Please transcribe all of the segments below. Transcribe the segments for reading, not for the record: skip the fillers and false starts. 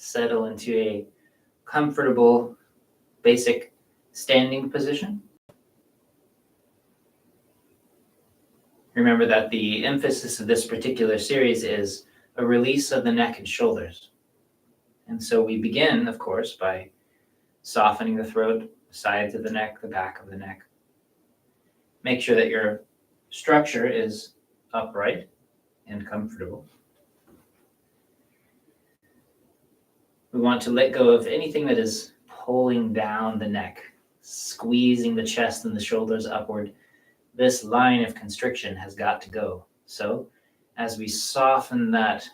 settle into a comfortable, basic standing position. Remember that the emphasis of this particular series is a release of the neck and shoulders. And so we begin, of course, by softening the throat, the sides of the neck, the back of the neck. Make sure that your structure is upright and comfortable. We want to let go of anything that is pulling down the neck, squeezing the chest and the shoulders upward. This line of constriction has got to go. So as we soften that,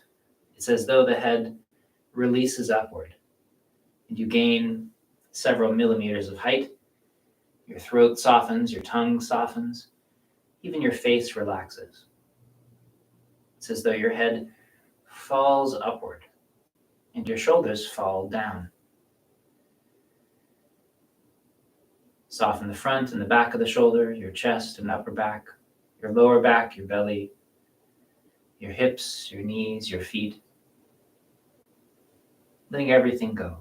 it's as though the head releases upward and you gain several millimeters of height. Your throat softens, your tongue softens, even your face relaxes. It's as though your head falls upward and your shoulders fall down. Soften the front and the back of the shoulder, your chest and upper back, your lower back, your belly, your hips, your knees, your feet. Letting everything go.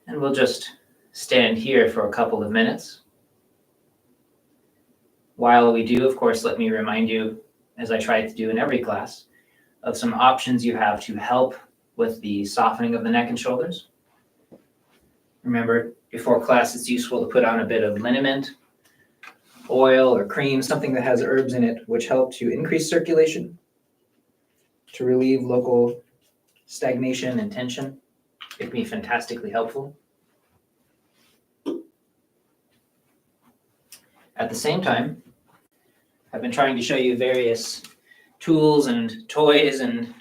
And we'll just stand here for a couple of minutes. While we do, of course, let me remind you, as I try to do in every class, of some options you have to help with the softening of the neck and shoulders. Remember, before class, it's useful to put on a bit of liniment, oil or cream, something that has herbs in it, which help to increase circulation, to relieve local stagnation and tension. It can be fantastically helpful. At the same time, I've been trying to show you various tools and toys and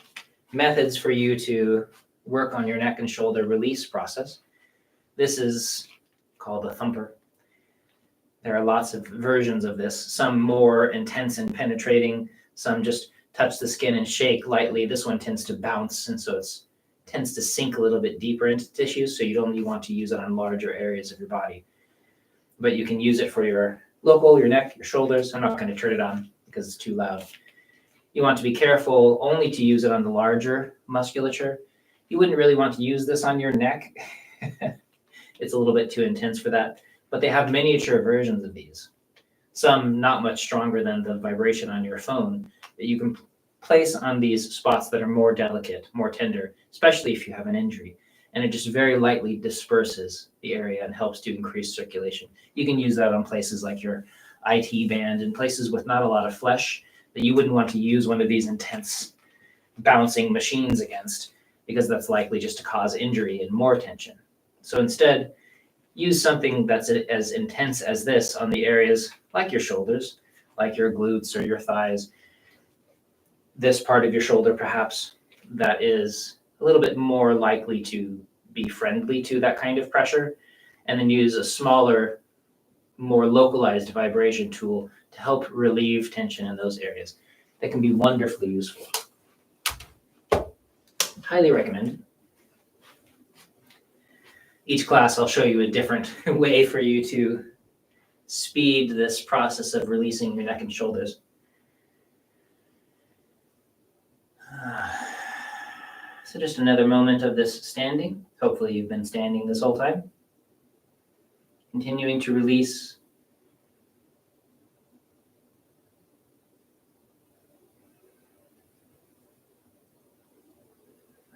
methods for you to work on your neck and shoulder release process. This is called a thumper. There are lots of versions of this, some more intense and penetrating, some just touch the skin and shake lightly. This one tends to bounce, and so it tends to sink a little bit deeper into tissues, so you'd only want to use it on larger areas of your body. But you can use it for your local, your neck, your shoulders. I'm not going to turn it on because it's too loud. You want to be careful only to use it on the larger musculature. You wouldn't really want to use this on your neck. It's a little bit too intense for that. But they have miniature versions of these. Some not much stronger than the vibration on your phone that you can place on these spots that are more delicate, more tender, especially if you have an injury. And it just very lightly disperses the area and helps to increase circulation. You can use that on places like your IT band and places with not a lot of flesh that you wouldn't want to use one of these intense bouncing machines against, because that's likely just to cause injury and more tension. So instead, use something that's as intense as this on the areas like your shoulders, like your glutes or your thighs, this part of your shoulder perhaps that is a little bit more likely to be friendly to that kind of pressure, and then use a smaller, more localized vibration tool to help relieve tension in those areas. That can be wonderfully useful. Highly recommend. Each class, I'll show you a different way for you to speed this process of releasing your neck and shoulders. So just another moment of this standing. Hopefully you've been standing this whole time. Continuing to release.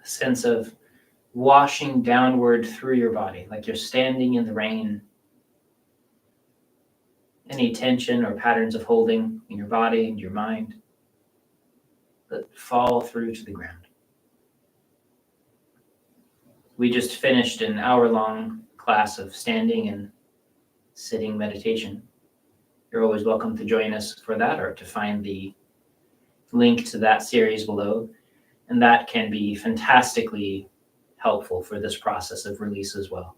A sense of washing downward through your body, like you're standing in the rain. Any tension or patterns of holding in your body and your mind that fall through to the ground. We just finished an hour-long class of standing and sitting meditation. You're always welcome to join us for that, or to find the link to that series below. And that can be fantastically helpful for this process of release as well,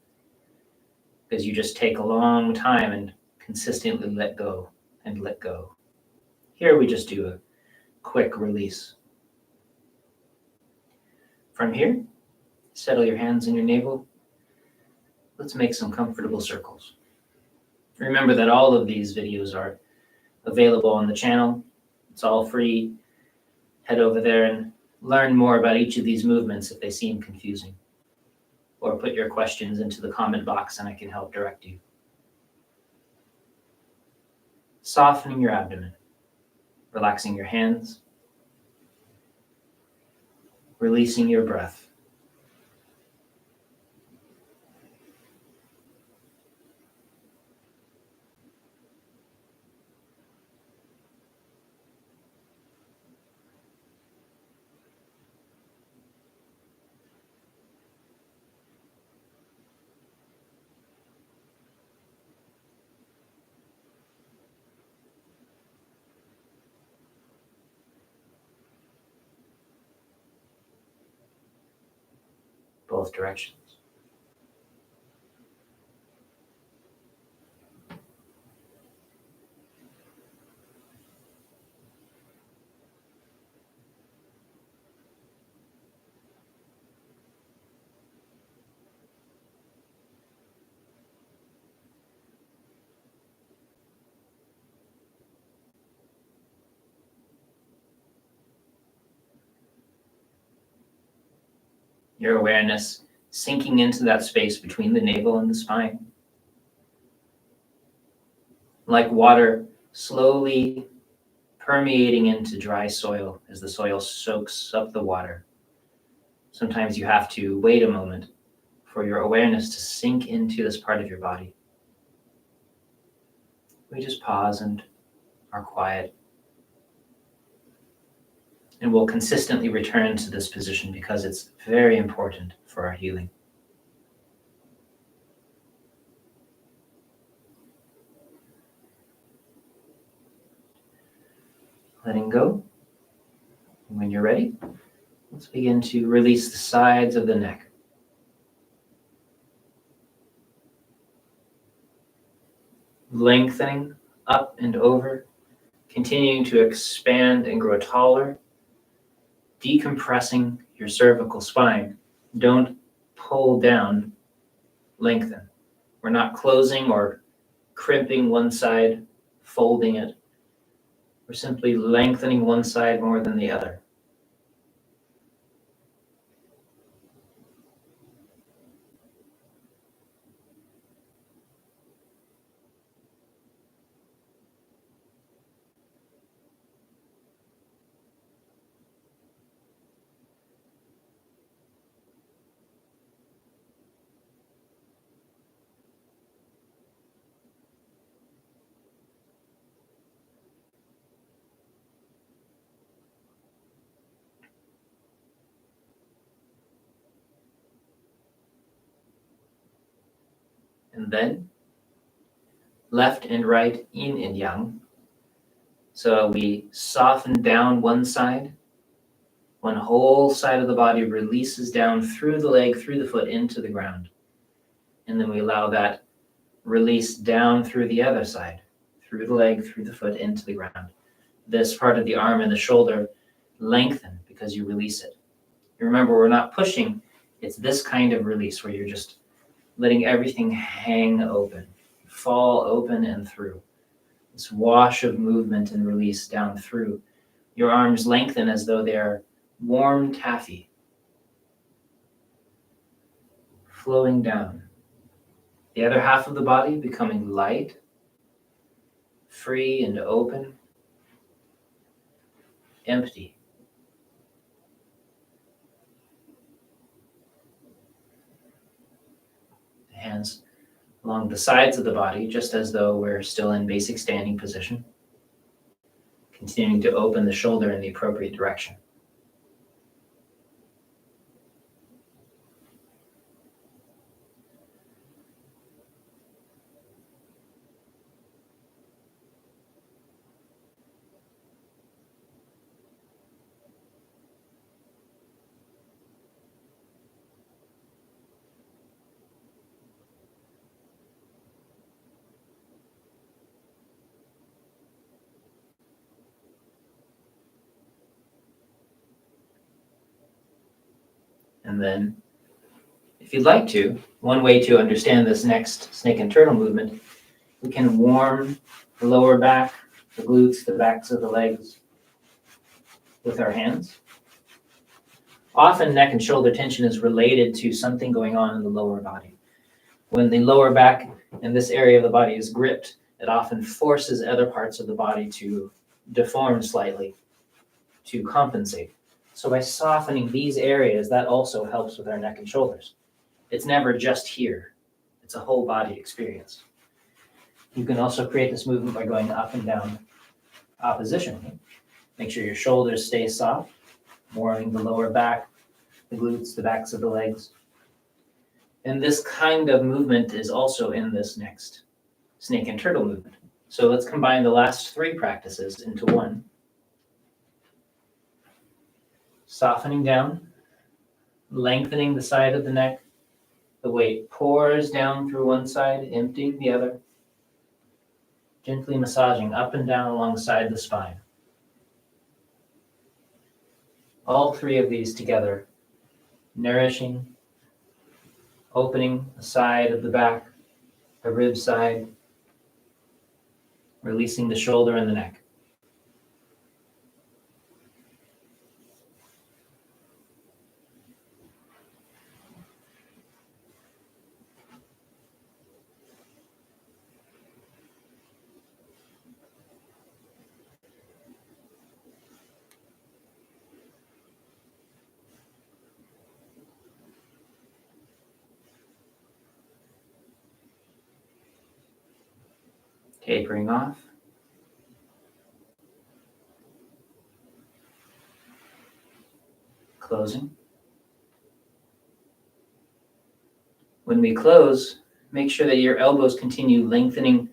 because you just take a long time and consistently let go and let go. Here we just do a quick release. From here, settle your hands in your navel. Let's make some comfortable circles. Remember that all of these videos are available on the channel. It's all free. Head over there and learn more about each of these movements if they seem confusing. Or put your questions into the comment box and I can help direct you. Softening your abdomen, relaxing your hands, releasing your breath. Both directions. Your awareness sinking into that space between the navel and the spine. Like water slowly permeating into dry soil as the soil soaks up the water. Sometimes you have to wait a moment for your awareness to sink into this part of your body. We just pause and are quiet. And we'll consistently return to this position because it's very important for our healing. Letting go. And when you're ready, let's begin to release the sides of the neck. Lengthening up and over, continuing to expand and grow taller, decompressing your cervical spine. Don't pull down, lengthen. We're not closing or crimping one side, folding it. We're simply lengthening one side more than the other. And then left and right, yin and yang. So we soften down one side. One whole side of the body releases down through the leg, through the foot, into the ground. And then we allow that release down through the other side, through the leg, through the foot, into the ground. This part of the arm and the shoulder lengthen because you release it. You remember, we're not pushing. It's this kind of release where you're just letting everything hang open, fall open and through. This wash of movement and release down through. Your arms lengthen as though they're warm taffy, flowing down. The other half of the body becoming light, free and open, empty. The hands along the sides of the body, just as though we're still in basic standing position. Continuing to open the shoulder in the appropriate direction. And then, if you'd like to, one way to understand this next snake and turtle movement, we can warm the lower back, the glutes, the backs of the legs with our hands. Often neck and shoulder tension is related to something going on in the lower body. When the lower back and this area of the body is gripped, it often forces other parts of the body to deform slightly to compensate. So by softening these areas, that also helps with our neck and shoulders. It's never just here. It's a whole body experience. You can also create this movement by going up and down oppositionally. Make sure your shoulders stay soft, warming the lower back, the glutes, the backs of the legs. And this kind of movement is also in this next snake and turtle movement. So let's combine the last three practices into one. Softening down, lengthening the side of the neck. The weight pours down through one side, emptying the other. Gently massaging up and down alongside the spine. All three of these together, nourishing, opening the side of the back, the rib side, releasing the shoulder and the neck. Tapering off. Closing. When we close, make sure that your elbows continue lengthening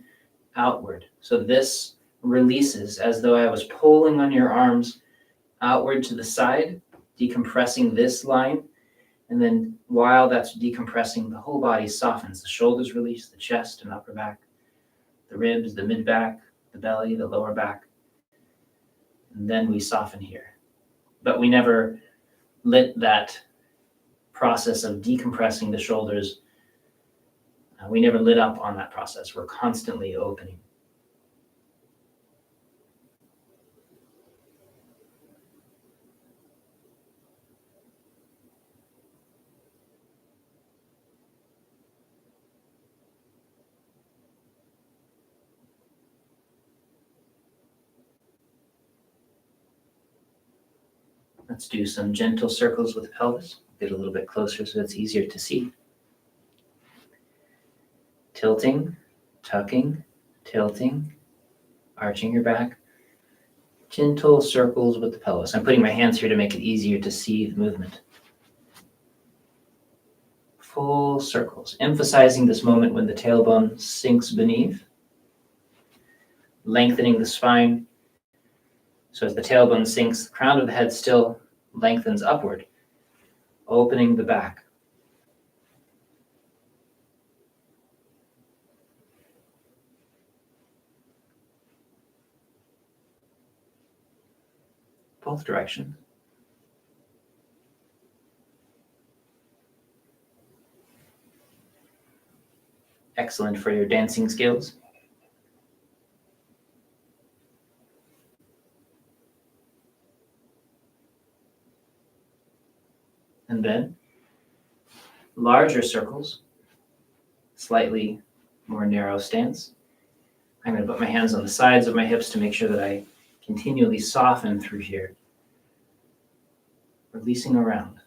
outward. So this releases as though I was pulling on your arms outward to the side, decompressing this line. And then while that's decompressing, the whole body softens. The shoulders release, the chest and upper back, the ribs, the mid-back, the belly, the lower back. And then we soften here. But we never let that process of decompressing the shoulders, we never lit up on that process. We're constantly opening. Let's do some gentle circles with the pelvis. Get a little bit closer so it's easier to see. Tilting, tucking, tilting, arching your back. Gentle circles with the pelvis. I'm putting my hands here to make it easier to see the movement. Full circles, emphasizing this moment when the tailbone sinks beneath. Lengthening the spine. So as the tailbone sinks, the crown of the head still lengthens upward, opening the back. Both directions. Excellent for your dancing skills. And then larger circles, slightly more narrow stance. I'm going to put my hands on the sides of my hips to make sure that I continually soften through here, releasing around.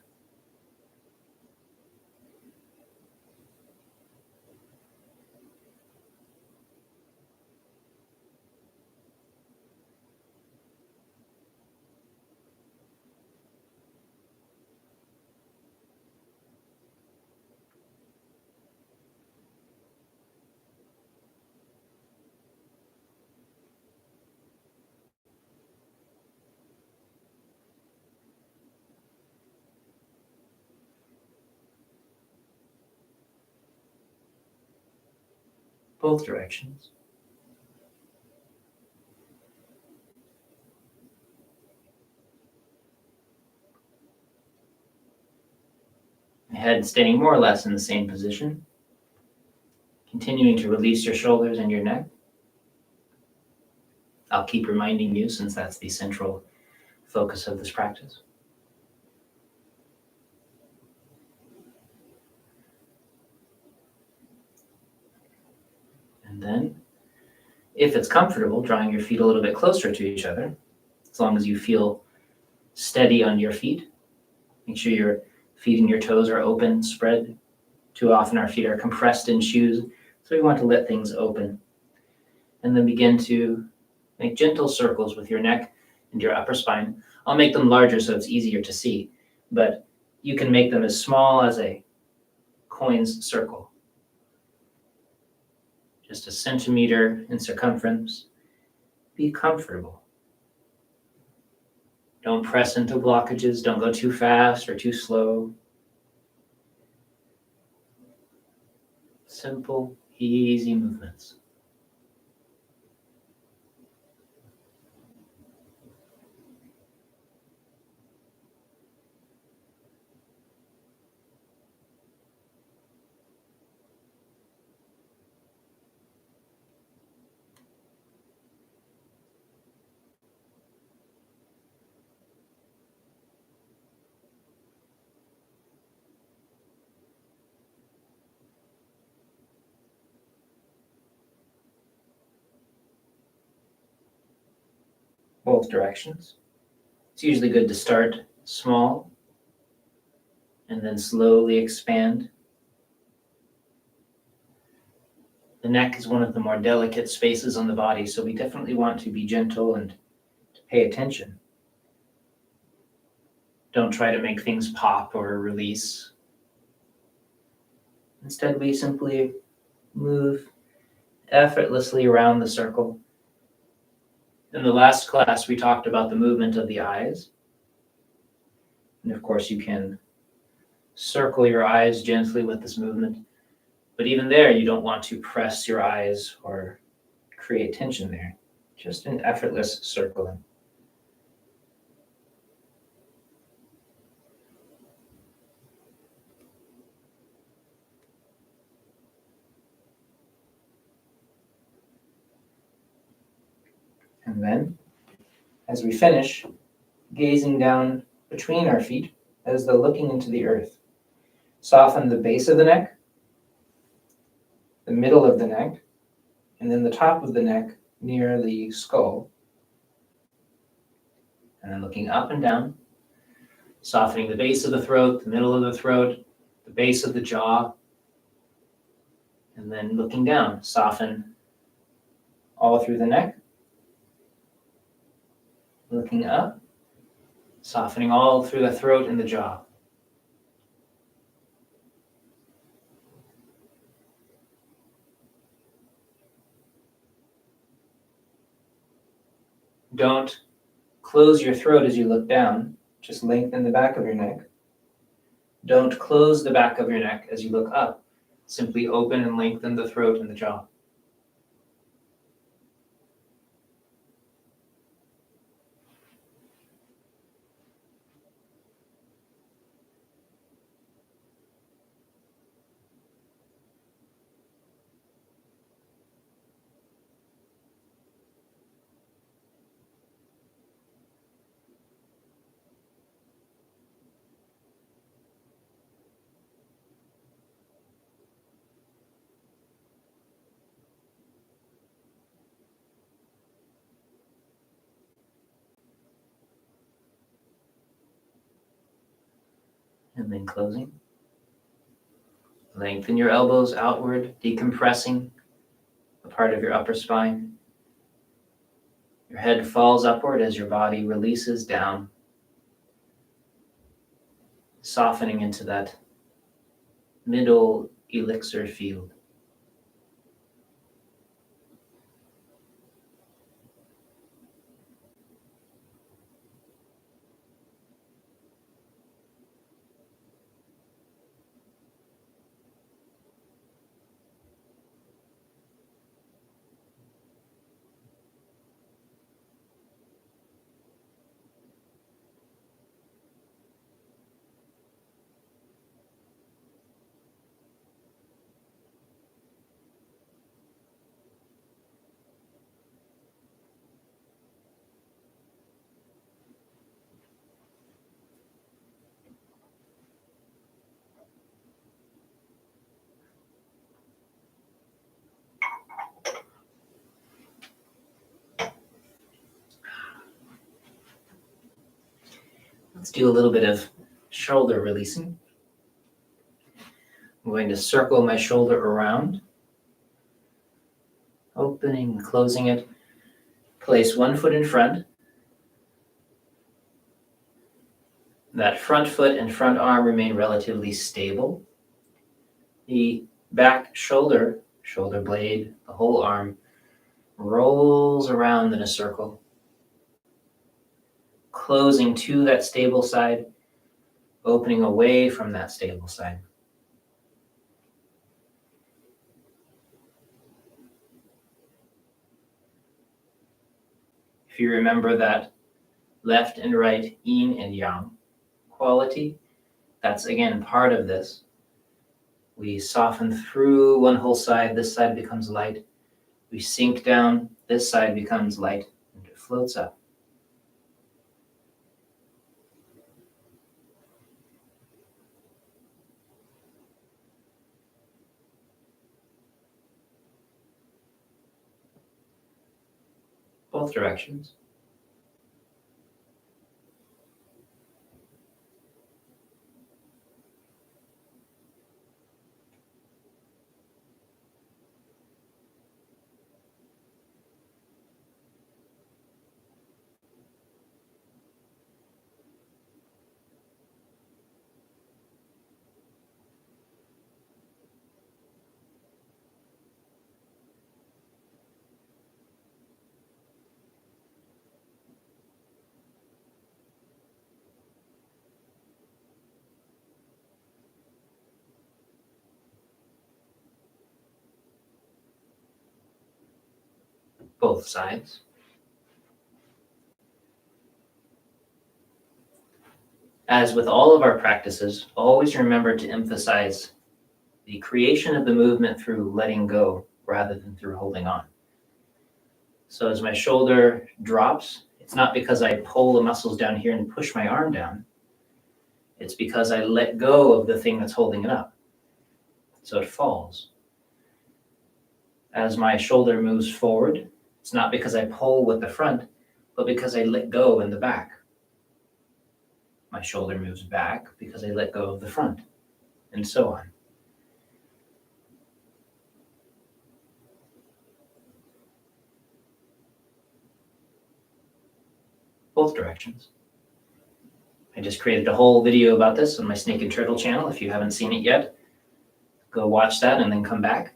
Both directions. My head staying more or less in the same position. Continuing to release your shoulders and your neck. I'll keep reminding you since that's the central focus of this practice. And then, if it's comfortable, drawing your feet a little bit closer to each other, as long as you feel steady on your feet. Make sure your feet and your toes are open, spread. Too often our feet are compressed in shoes, so we want to let things open. And then begin to make gentle circles with your neck and your upper spine. I'll make them larger so it's easier to see, but you can make them as small as a coin's circle. Just a centimeter in circumference. Be comfortable. Don't press into blockages. Don't go too fast or too slow. Simple, easy movements. Both directions. It's usually good to start small and then slowly expand. The neck is one of the more delicate spaces on the body, so we definitely want to be gentle and to pay attention. Don't try to make things pop or release. Instead, we simply move effortlessly around the circle. In the last class, we talked about the movement of the eyes. And of course, you can circle your eyes gently with this movement. But even there, you don't want to press your eyes or create tension there. Just an effortless circling. And then, as we finish, gazing down between our feet as though looking into the earth. Soften the base of the neck, the middle of the neck, and then the top of the neck near the skull. And then looking up and down, softening the base of the throat, the middle of the throat, the base of the jaw, and then looking down, soften all through the neck, looking up, softening all through the throat and the jaw. Don't close your throat as you look down, just lengthen the back of your neck. Don't close the back of your neck as you look up. Simply open and lengthen the throat and the jaw. And then closing. Lengthen your elbows outward, decompressing a part of your upper spine. Your head falls upward as your body releases down, softening into that middle elixir field. Let's do a little bit of shoulder releasing. I'm going to circle my shoulder around, opening and closing it. Place one foot in front. That front foot and front arm remain relatively stable. The back shoulder, shoulder blade, the whole arm rolls around in a circle, closing to that stable side, opening away from that stable side. If you remember that left and right, yin and yang quality, that's again part of this. We soften through one whole side, this side becomes light. We sink down, this side becomes light, and it floats up. Both directions. Both sides. As with all of our practices, always remember to emphasize the creation of the movement through letting go rather than through holding on. So as my shoulder drops, it's not because I pull the muscles down here and push my arm down. It's because I let go of the thing that's holding it up. So it falls. As my shoulder moves forward, it's not because I pull with the front, but because I let go in the back. My shoulder moves back because I let go of the front, and so on. Both directions. I just created a whole video about this on my Snake and Turtle channel. If you haven't seen it yet, go watch that and then come back.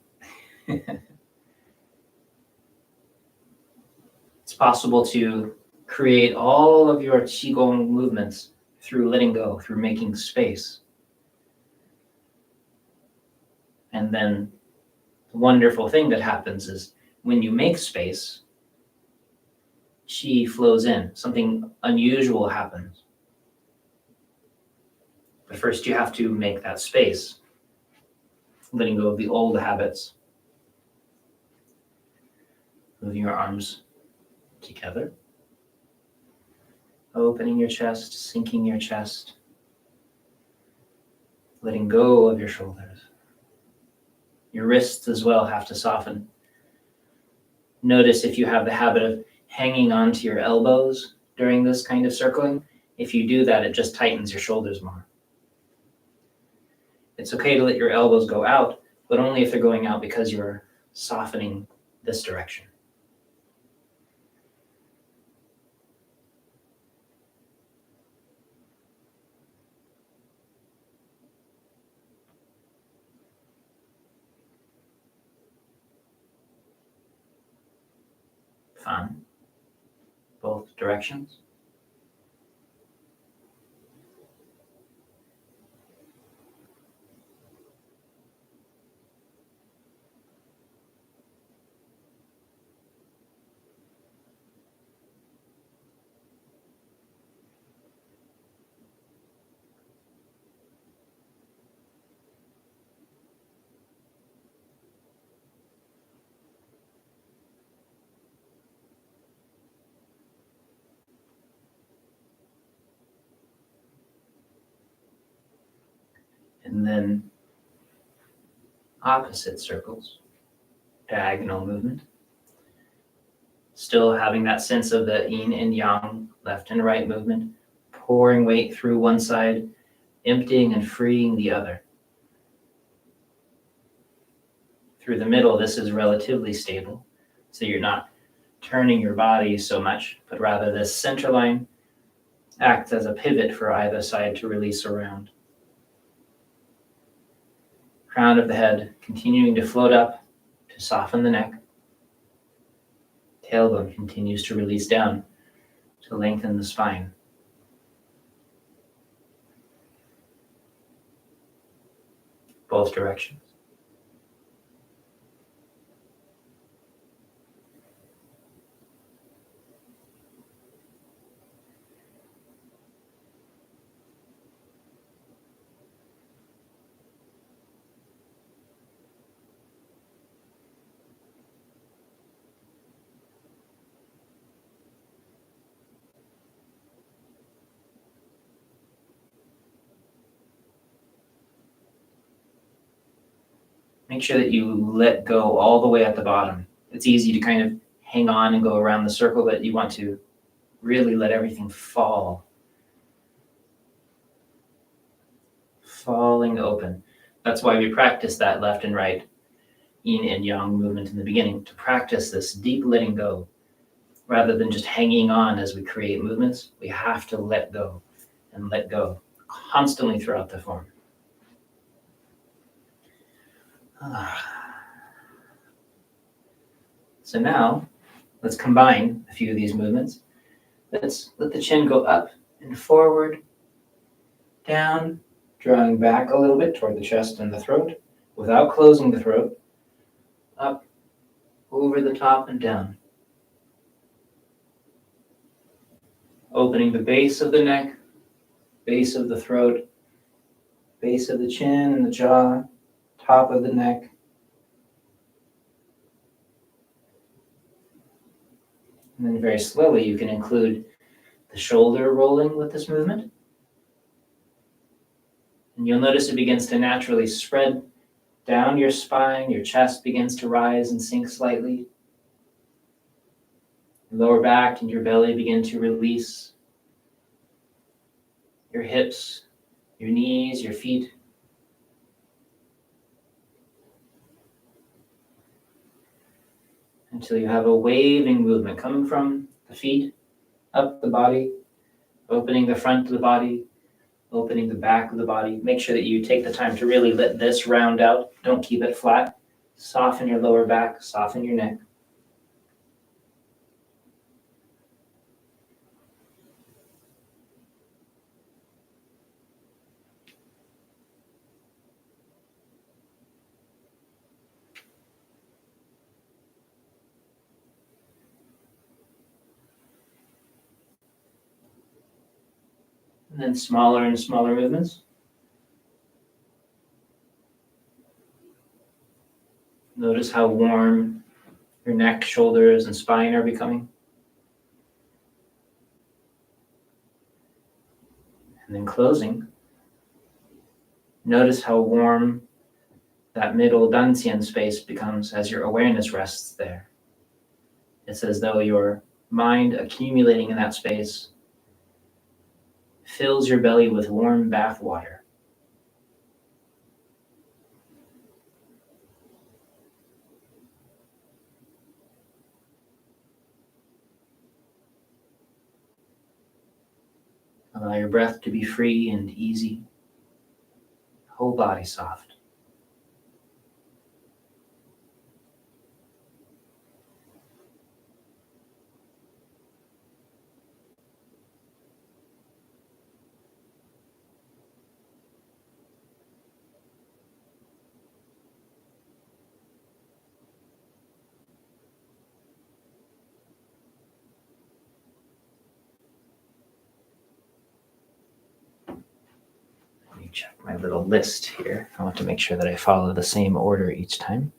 It's possible to create all of your Qigong movements through letting go, through making space. And then the wonderful thing that happens is when you make space, Qi flows in, something unusual happens. But first you have to make that space, letting go of the old habits. Moving your arms together. Opening your chest, sinking your chest. Letting go of your shoulders. Your wrists as well have to soften. Notice if you have the habit of hanging onto your elbows during this kind of circling. If you do that, it just tightens your shoulders more. It's okay to let your elbows go out, but only if they're going out because you're softening this direction. Fun. Both directions. And then opposite circles, diagonal movement. Still having that sense of the yin and yang, left and right movement, pouring weight through one side, emptying and freeing the other. Through the middle, this is relatively stable, so you're not turning your body so much, but rather this center line acts as a pivot for either side to release around. Crown of the head continuing to float up to soften the neck. Tailbone continues to release down to lengthen the spine. Both directions. Make sure that you let go all the way at the bottom. It's easy to kind of hang on and go around the circle, but you want to really let everything fall. Falling open. That's why we practice that left and right, yin and yang movement in the beginning, to practice this deep letting go. Rather than just hanging on as we create movements, we have to let go and let go constantly throughout the form. So now, let's combine a few of these movements. Let's let the chin go up and forward, down, drawing back a little bit toward the chest and the throat, without closing the throat, up, over the top and down. Opening the base of the neck, base of the throat, base of the chin and the jaw, top of the neck. And then very slowly you can include the shoulder rolling with this movement. And you'll notice it begins to naturally spread down your spine, your chest begins to rise and sink slightly. Your lower back and your belly begin to release. Your hips, your knees, your feet. Until you have a waving movement coming from the feet, up the body, opening the front of the body, opening the back of the body. Make sure that you take the time to really let this round out. Don't keep it flat. Soften your lower back, soften your neck. And then smaller and smaller movements. Notice how warm your neck, shoulders, and spine are becoming. And then closing. Notice how warm that middle dantian space becomes as your awareness rests there. It's as though your mind accumulating in that space fills your belly with warm bath water. Allow your breath to be free and easy. Whole body soft. Check my little list here. I want to make sure that I follow the same order each time.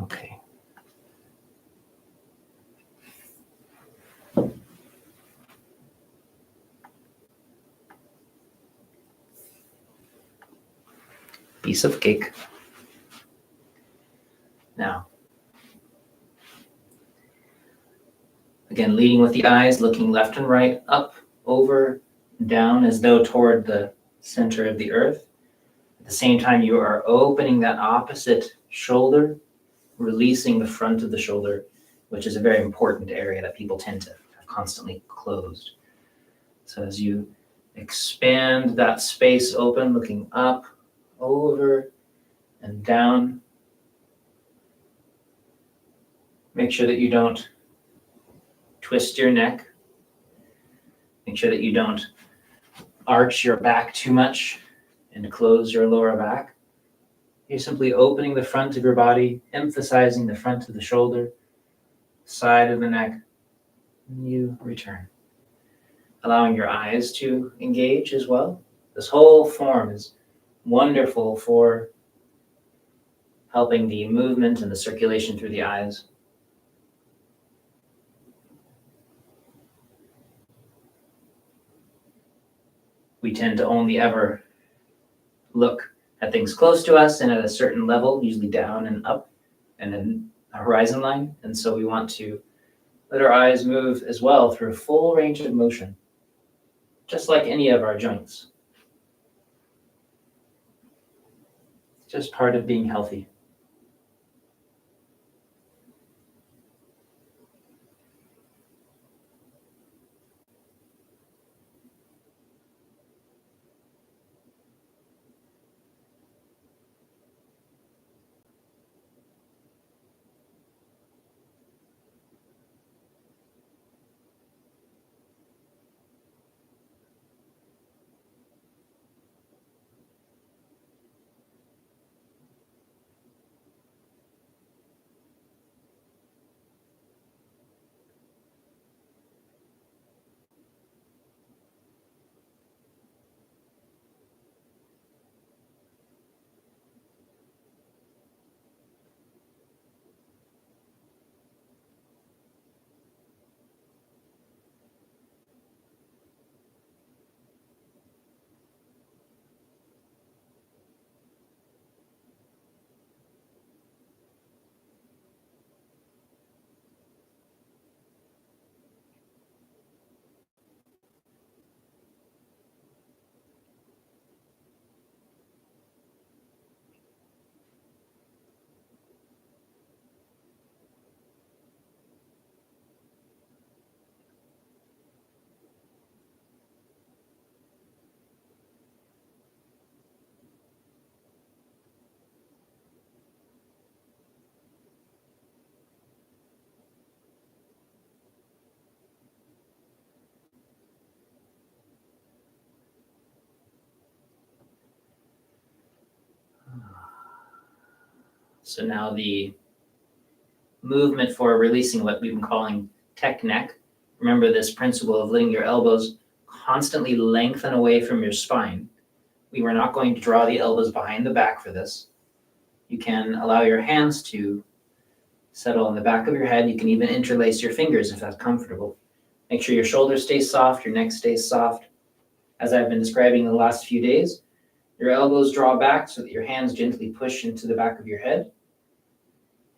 Okay. piece of cake. Now, again, leading with the eyes, looking left and right, up, over, down, as though toward the center of the earth. At the same time, you are opening that opposite shoulder, releasing the front of the shoulder, which is a very important area that people tend to have constantly closed. So as you expand that space open, looking up, over, and down, make sure that you don't twist your neck. Make sure that you don't arch your back too much and close your lower back. You're simply opening the front of your body, emphasizing the front of the shoulder, side of the neck, and you return. Allowing your eyes to engage as well. This whole form is wonderful for helping the movement and the circulation through the eyes. We tend to only ever look at things close to us and at a certain level, usually down and up and then a horizon line. And so we want to let our eyes move as well through a full range of motion, just like any of our joints. It's just part of being healthy. So now the movement for releasing what we've been calling tech neck. Remember this principle of letting your elbows constantly lengthen away from your spine. We were not going to draw the elbows behind the back for this. You can allow your hands to settle on the back of your head. You can even interlace your fingers if that's comfortable. Make sure your shoulders stay soft, your neck stays soft. As I've been describing in the last few days, your elbows draw back so that your hands gently push into the back of your head.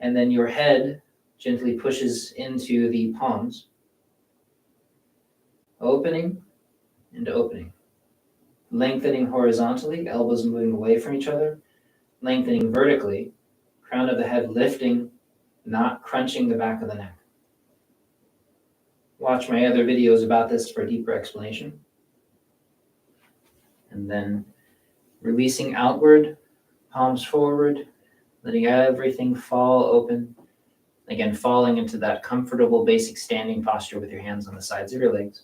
And then your head gently pushes into the palms. Opening and opening. Lengthening horizontally, elbows moving away from each other. Lengthening vertically, crown of the head lifting, not crunching the back of the neck. Watch my other videos about this for a deeper explanation. And then releasing outward, palms forward, letting everything fall open. Again, falling into that comfortable basic standing posture with your hands on the sides of your legs.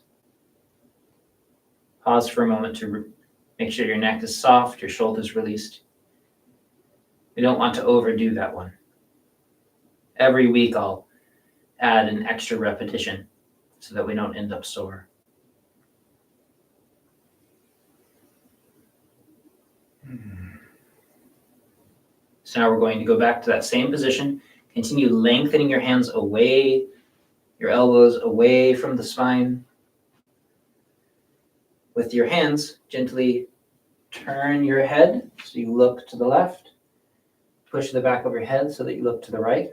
Pause for a moment to make sure your neck is soft, your shoulders released. We don't want to overdo that one. Every week I'll add an extra repetition so that we don't end up sore. So now we're going to go back to that same position. Continue lengthening your hands away, your elbows away from the spine. With your hands, gently Turn your head so you look to the left. Push the back of your head so that you look to the right.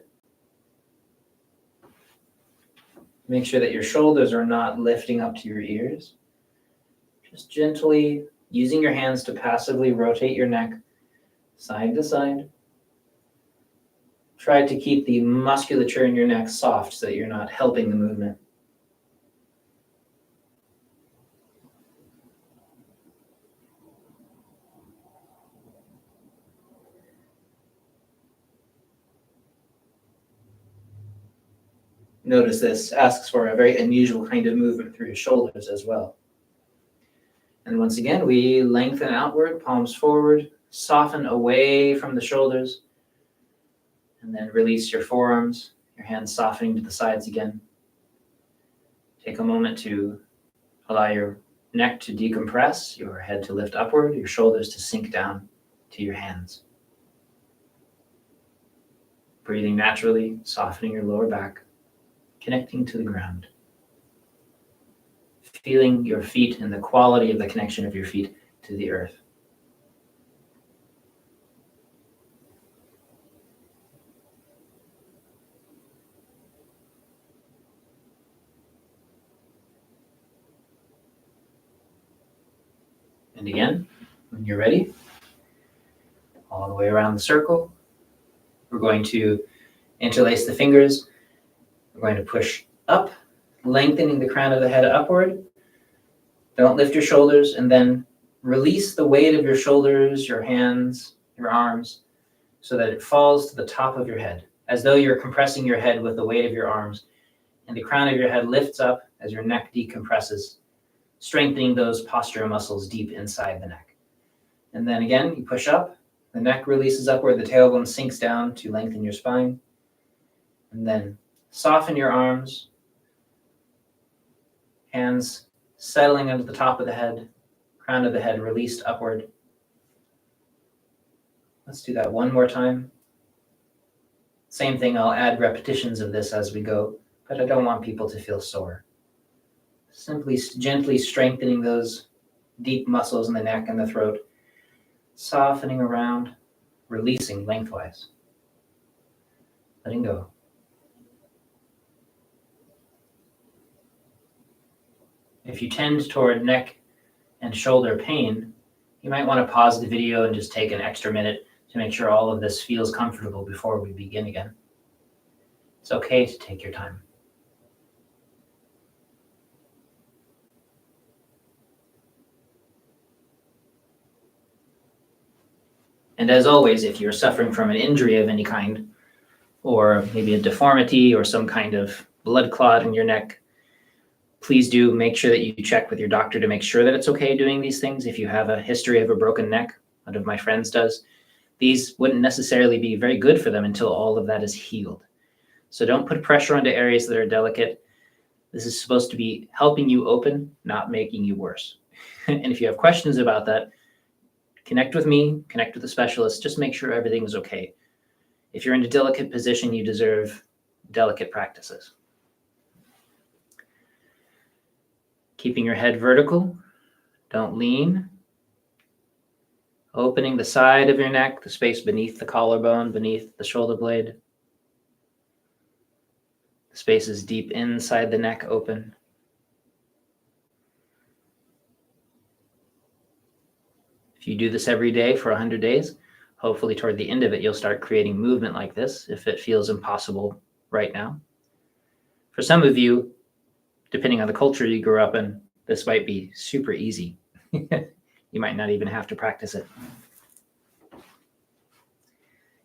Make sure that your shoulders are not lifting up to your ears. Just gently using your hands to passively rotate your neck side to side. Try to keep the musculature in your neck soft so that you're not helping the movement. Notice this asks for a very unusual kind of movement through your shoulders as well. And once again, we lengthen outward, palms forward, soften away from the shoulders, and then release your forearms, your hands softening to the sides again. Take a moment to allow your neck to decompress, your head to lift upward, your shoulders to sink down to your hands. Breathing naturally, softening your lower back, connecting to the ground. Feeling your feet and the quality of the connection of your feet to the earth. And again, when you're ready, all the way around the circle, we're going to interlace the fingers. We're going to push up, lengthening the crown of the head upward. Don't lift your shoulders, and then release the weight of your shoulders, your hands, your arms, so that it falls to the top of your head, as though you're compressing your head with the weight of your arms, and the crown of your head lifts up as your neck decompresses, strengthening those postural muscles deep inside the neck. And then again, you push up, the neck releases upward, the tailbone sinks down to lengthen your spine, and then soften your arms, hands settling under the top of the head, crown of the head released upward. Let's do that one more time. Same thing, I'll add repetitions of this as we go, but I don't want people to feel sore. Simply gently strengthening those deep muscles in the neck and the throat, softening around, releasing lengthwise. Letting go. If you tend toward neck and shoulder pain, you might want to pause the video and just take an extra minute to make sure all of this feels comfortable before we begin again. It's okay to take your time. And as always, if you're suffering from an injury of any kind, or maybe a deformity or some kind of blood clot in your neck, please do make sure that you check with your doctor to make sure that it's okay doing these things. If you have a history of a broken neck, one of my friends does, these wouldn't necessarily be very good for them until all of that is healed. So don't put pressure onto areas that are delicate. This is supposed to be helping you open, not making you worse. And if you have questions about that, connect with me, connect with a specialist, just make sure everything is okay. If you're in a delicate position, you deserve delicate practices. Keeping your head vertical, don't lean. Opening the side of your neck, the space beneath the collarbone, beneath the shoulder blade. The space is deep inside the neck open. If you do this every day for 100 days, hopefully toward the end of it, you'll start creating movement like this if it feels impossible right now. For some of you, depending on the culture you grew up in, this might be super easy. You might not even have to practice it.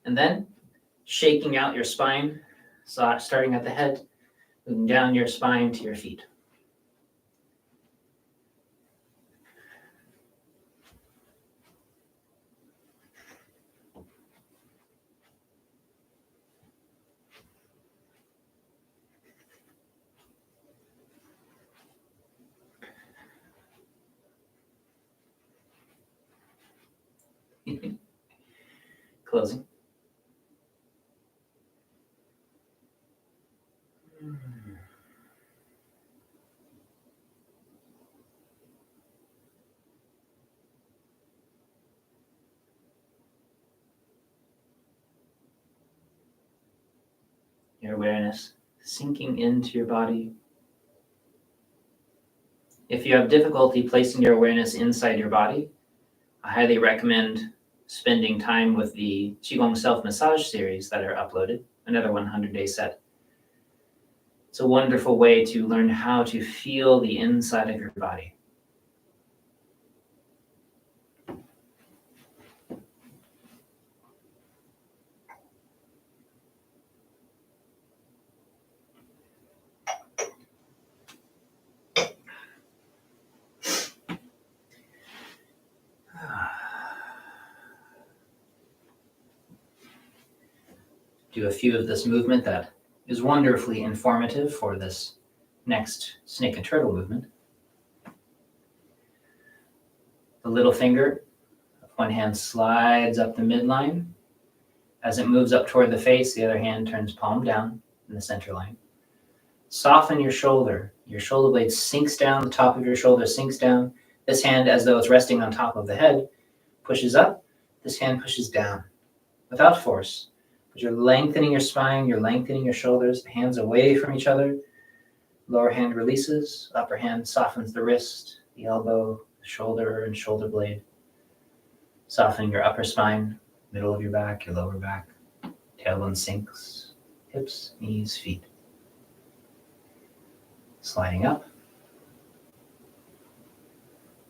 And then shaking out your spine, so starting at the head, moving down your spine to your feet. Closing. your awareness sinking into your body. If you have difficulty placing your awareness inside your body, I highly recommend spending time with the Qigong self-massage series that are uploaded, another 100-day set. It's a wonderful way to learn how to feel the inside of your body. Do a few of this movement that is wonderfully informative for this next snake and turtle movement. The little finger of one hand slides up the midline. As it moves up toward the face, the other hand turns palm down in the center line. Soften your shoulder. Your shoulder blade sinks down, the top of your shoulder sinks down. This hand, as though it's resting on top of the head, pushes up. This hand pushes down without force. But you're lengthening your spine, you're lengthening your shoulders, the hands away from each other. Lower hand releases, upper hand softens the wrist, the elbow, the shoulder, and shoulder blade. Softening your upper spine, middle of your back, your lower back. Tailbone sinks, hips, knees, feet. Sliding up.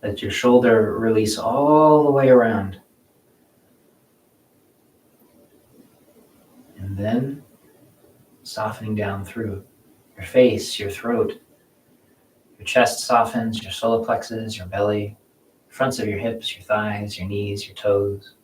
Let your shoulder release all the way around. And then softening down through your face, your throat. Your chest softens, your solar plexus, your belly, fronts of your hips, your thighs, your knees, your toes.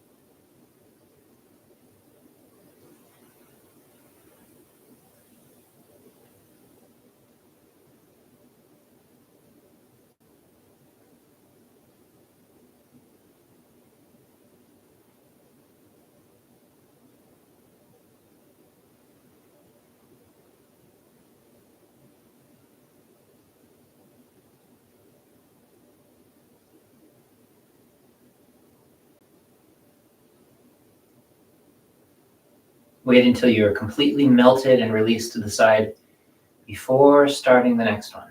Wait until you're completely melted and released to the side before starting the next one.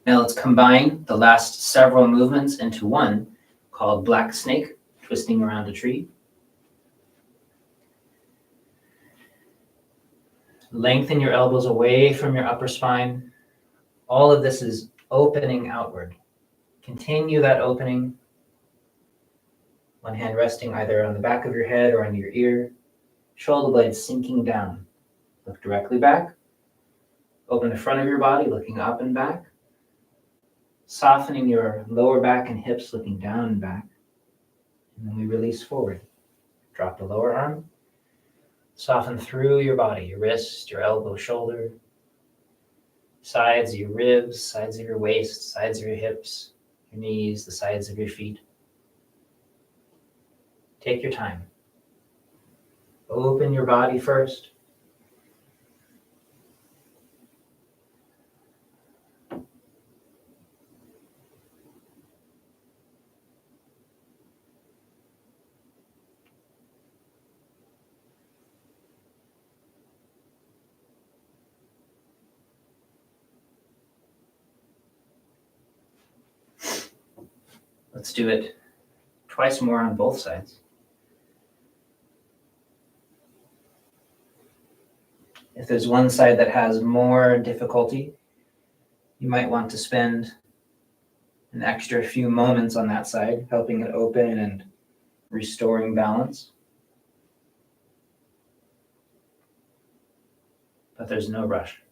Now let's combine the last several movements into one called black snake, twisting around a tree. Lengthen your elbows away from your upper spine. All of this is opening outward. Continue that opening. One hand resting either on the back of your head or on your ear. Shoulder blades sinking down. Look directly back. Open the front of your body, looking up and back. Softening your lower back and hips, looking down and back. And then we release forward. Drop the lower arm. Soften through your body, your wrist, your elbow, shoulder, sides of your ribs, sides of your waist, sides of your hips, your knees, the sides of your feet. Take your time. Open your body first. Let's do it twice more on both sides. If there's one side that has more difficulty, you might want to spend an extra few moments on that side, helping it open and restoring balance. But there's no rush.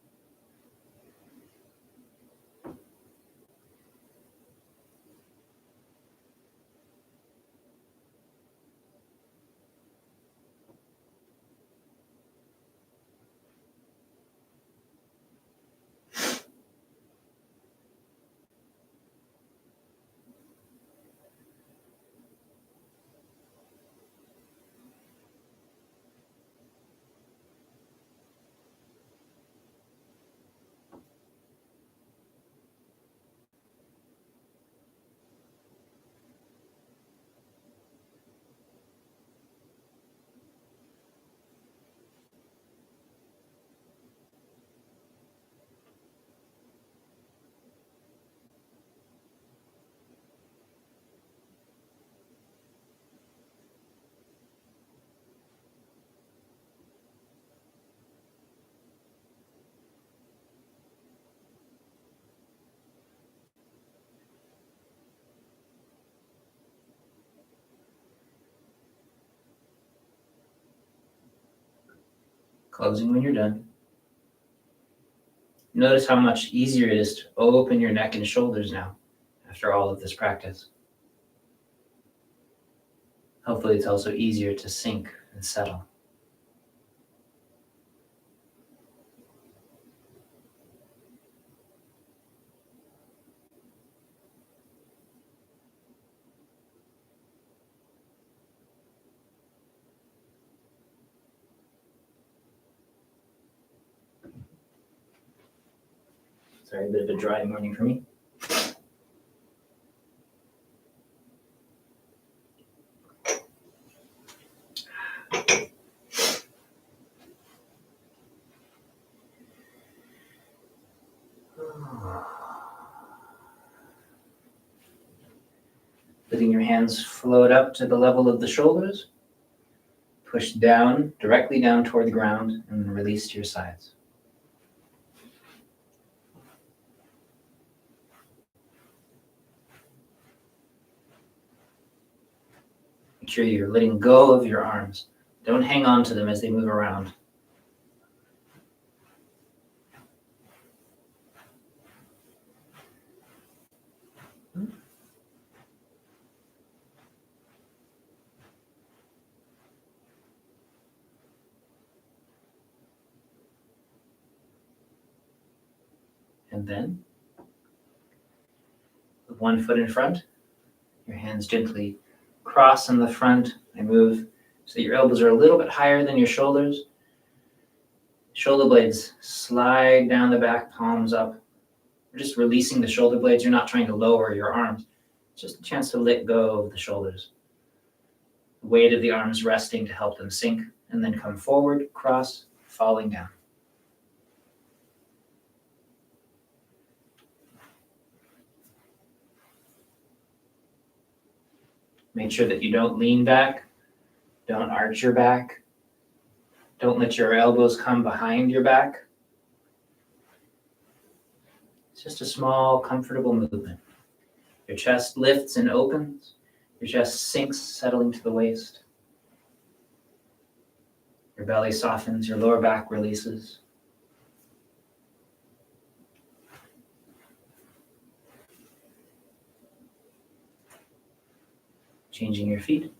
Closing when you're done. Notice how much easier it is to open your neck and shoulders now after all of this practice. Hopefully it's also easier to sink and settle. Sorry, a bit of a dry morning for me. Letting your hands float up to the level of the shoulders. Push down, directly down toward the ground, and release to your sides. Make sure you're letting go of your arms. Don't hang on to them as they move around. And then, with one foot in front, your hands gently cross in the front and move so that your elbows are a little bit higher than your shoulders. Shoulder blades slide down the back, palms up. You're just releasing the shoulder blades. You're not trying to lower your arms. It's just a chance to let go of the shoulders. The weight of the arms resting to help them sink, and then come forward, cross, falling down. Make sure that you don't lean back, don't arch your back, don't let your elbows come behind your back. It's just a small, comfortable movement. Your chest lifts and opens, your chest sinks, settling to the waist. Your belly softens, your lower back releases. Changing your feet.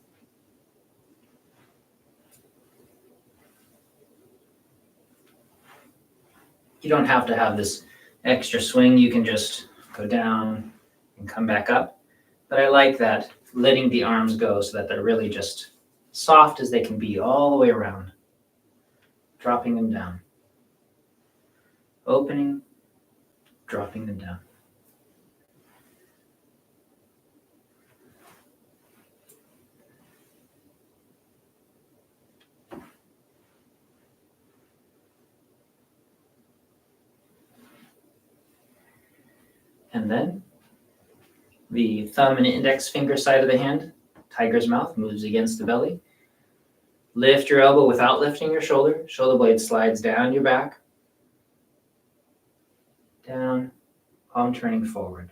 You don't have to have this extra swing. You can just go down and come back up. But I like that, letting the arms go so that they're really just soft as they can be all the way around. Dropping them down. Opening, dropping them down. And then the thumb and index finger side of the hand, tiger's mouth, moves against the belly. Lift your elbow without lifting your shoulder. Shoulder blade slides down your back. Down, palm turning forward.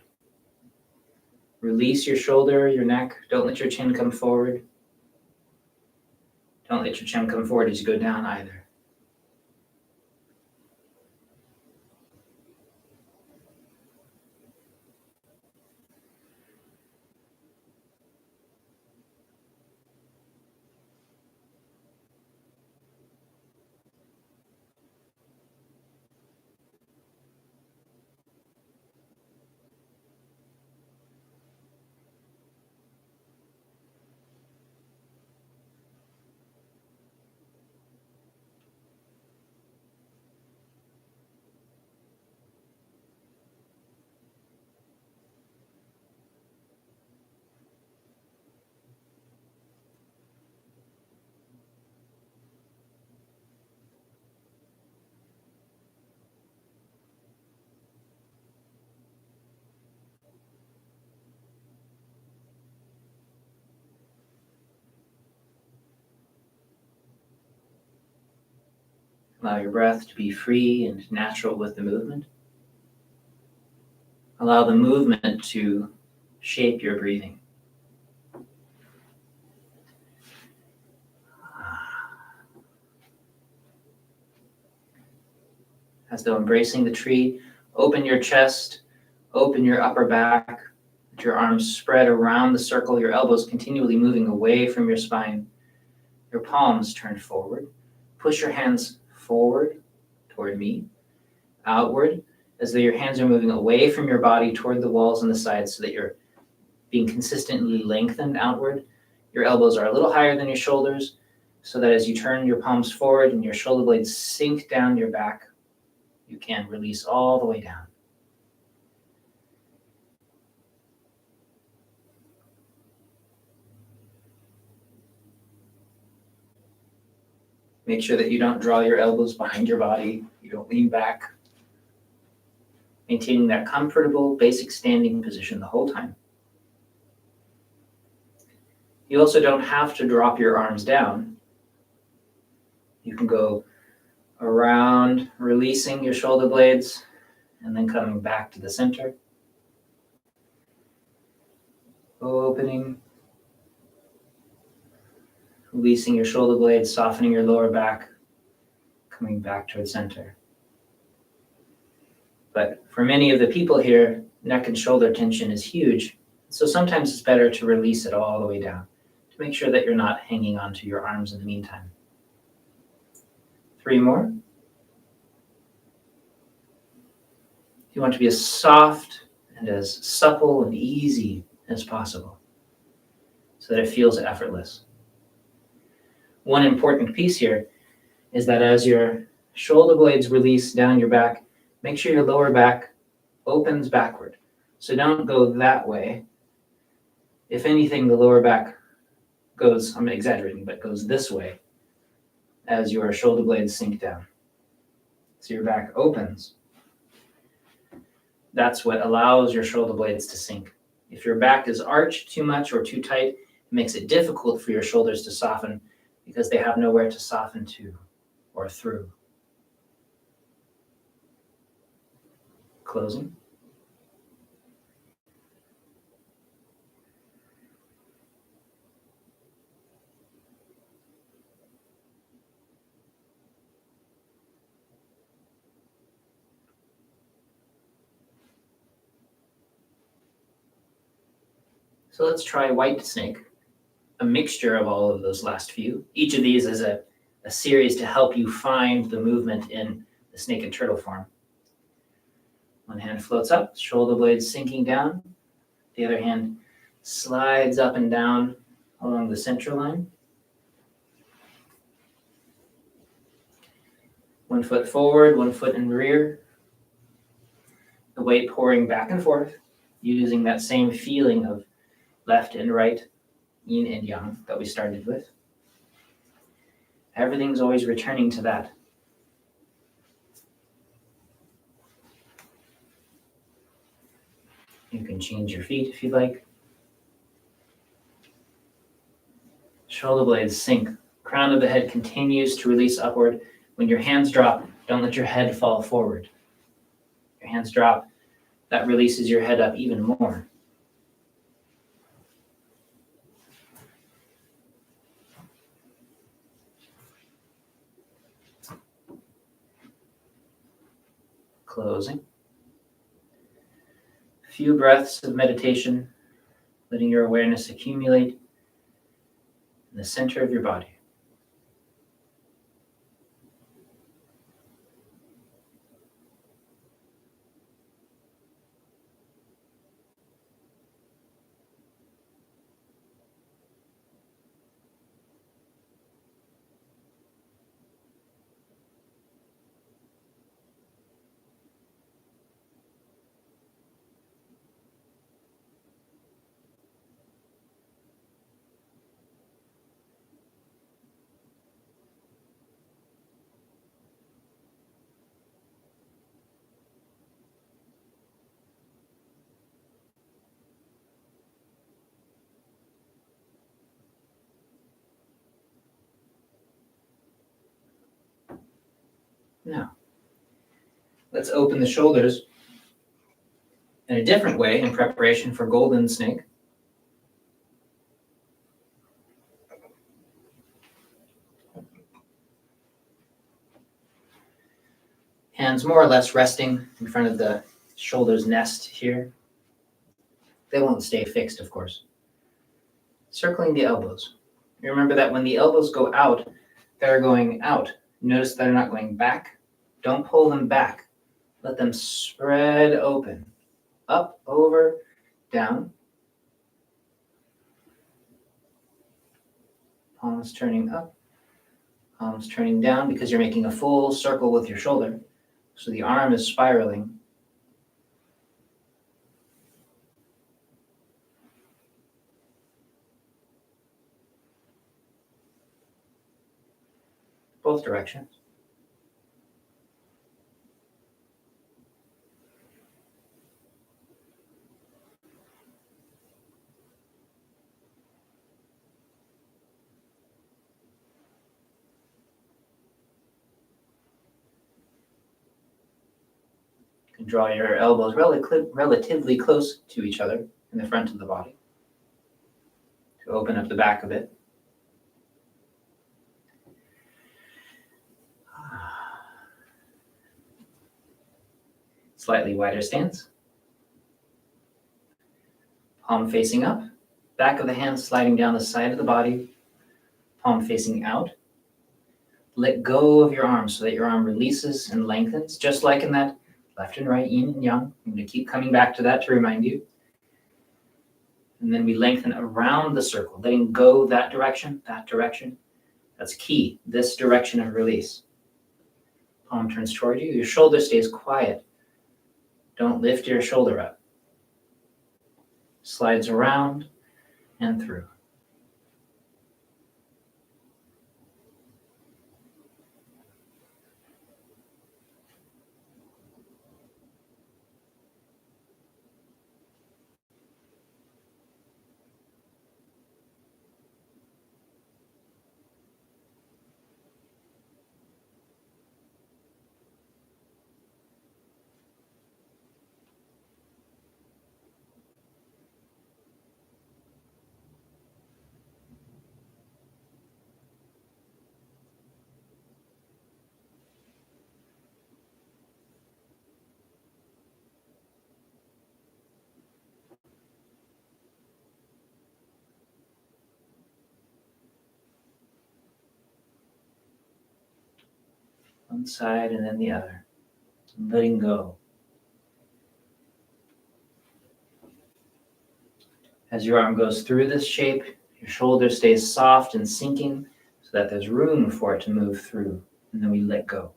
Release your shoulder, your neck. Don't let your chin come forward. Don't let your chin come forward as you go down either. Allow your breath to be free and natural with the movement. Allow the movement to shape your breathing. as though embracing the tree. Open your chest, open your upper back, let your arms spread around the circle, your elbows continually moving away from your spine, your palms turned forward. Push your hands forward toward me, outward, as though your hands are moving away from your body toward the walls and the sides so that you're being consistently lengthened outward. Your elbows are a little higher than your shoulders so that as you turn your palms forward and your shoulder blades sink down your back, you can release all the way down. Make sure that you don't draw your elbows behind your body. You don't lean back. Maintaining that comfortable, basic standing position the whole time. You also don't have to drop your arms down. You can go around, releasing your shoulder blades, and then coming back to the center. Opening, releasing your shoulder blades, softening your lower back, coming back toward center. But for many of the people here, neck and shoulder tension is huge. So sometimes it's better to release it all the way down to make sure that you're not hanging onto your arms in the meantime. 3 more. You want to be as soft and as supple and easy as possible so that it feels effortless. One important piece here is that as your shoulder blades release down your back, make sure your lower back opens backward. So don't go that way. If anything, the lower back goes, I'm exaggerating, but goes this way as your shoulder blades sink down. So your back opens. That's what allows your shoulder blades to sink. If your back is arched too much or too tight, it makes it difficult for your shoulders to soften because they have nowhere to soften to or through. Closing. So let's try white snake, a mixture of all of those last few. Each of these is a series to help you find the movement in the snake and turtle form. One hand floats up, shoulder blades sinking down. The other hand slides up and down along the central line. 1 foot forward, 1 foot in rear. The weight pouring back and forth, using that same feeling of left and right, yin and yang that we started with. Everything's always returning to that. You can change your feet if you'd like. Shoulder blades sink. Crown of the head continues to release upward. When your hands drop, don't let your head fall forward. Your hands drop, that releases your head up even more. Closing. A few breaths of meditation, letting your awareness accumulate in the center of your body. Now, let's open the shoulders in a different way in preparation for golden snake. Hands Hands more or less resting in front of the shoulders nest here. They won't stay fixed, of course. Circling the elbows. Remember that when the elbows go out, they're going out. Notice they're not going back. Don't pull them back. Let them spread open. Up, over, down. Palms turning up. Palms turning down because you're making a full circle with your shoulder. So the arm is spiraling. Both directions. You can draw your elbows relatively close to each other in the front of the body to open up the back a bit. Slightly wider stance. Palm facing up, back of the hand sliding down the side of the body, palm facing out. Let go of your arm so that your arm releases and lengthens, just like in that left and right, yin and yang. I'm going to keep coming back to that to remind you. And then we lengthen around the circle, letting go that direction, that direction. That's key, this direction of release. Palm turns toward you, your shoulder stays quiet. Don't lift your shoulder up. Slides around and through. One side and then the other. Letting go. As your arm goes through this shape, your shoulder stays soft and sinking so that there's room for it to move through. And then we let go.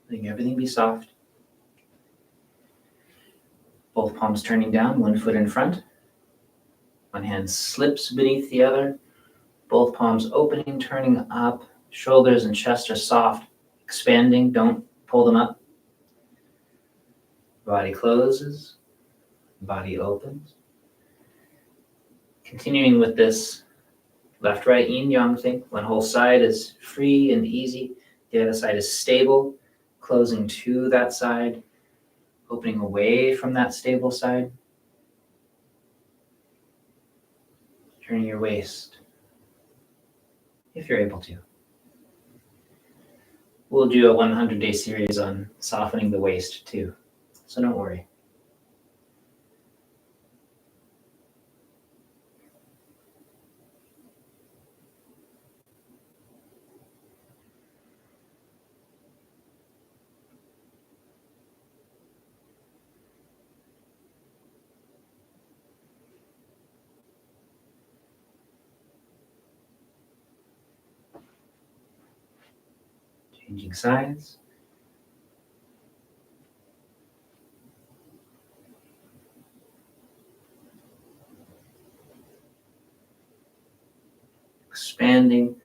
Letting everything be soft. Both palms turning down, one foot in front. One hand slips beneath the other. Both palms opening, turning up. Shoulders and chest are soft, expanding. Don't pull them up. Body closes. Body opens. Continuing with this left-right yin-yang thing. One whole side is free and easy. The other side is stable. Closing to that side, opening away from that stable side. Turning your waist, if you're able to. We'll do a 100-day series on softening the waist too, so don't worry. Changing sides. Expanding,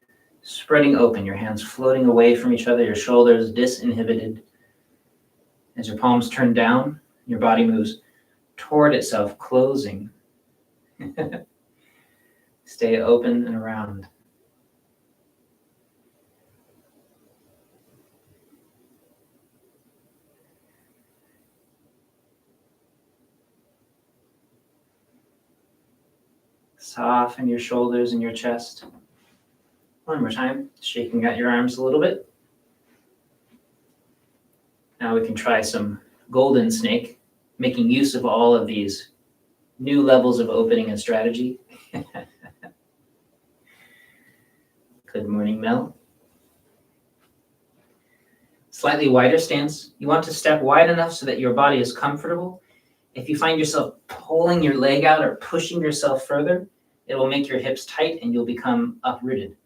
spreading open, your hands floating away from each other, your shoulders disinhibited. As your palms turn down, your body moves toward itself, closing. Stay open and around. Soften your shoulders and your chest. One more time, shaking out your arms a little bit. Now we can try some golden snake, making use of all of these new levels of opening and strategy. Good morning, Mel. Slightly wider stance. You want to step wide enough so that your body is comfortable. If you find yourself pulling your leg out or pushing yourself further, it will make your hips tight and you'll become uprooted.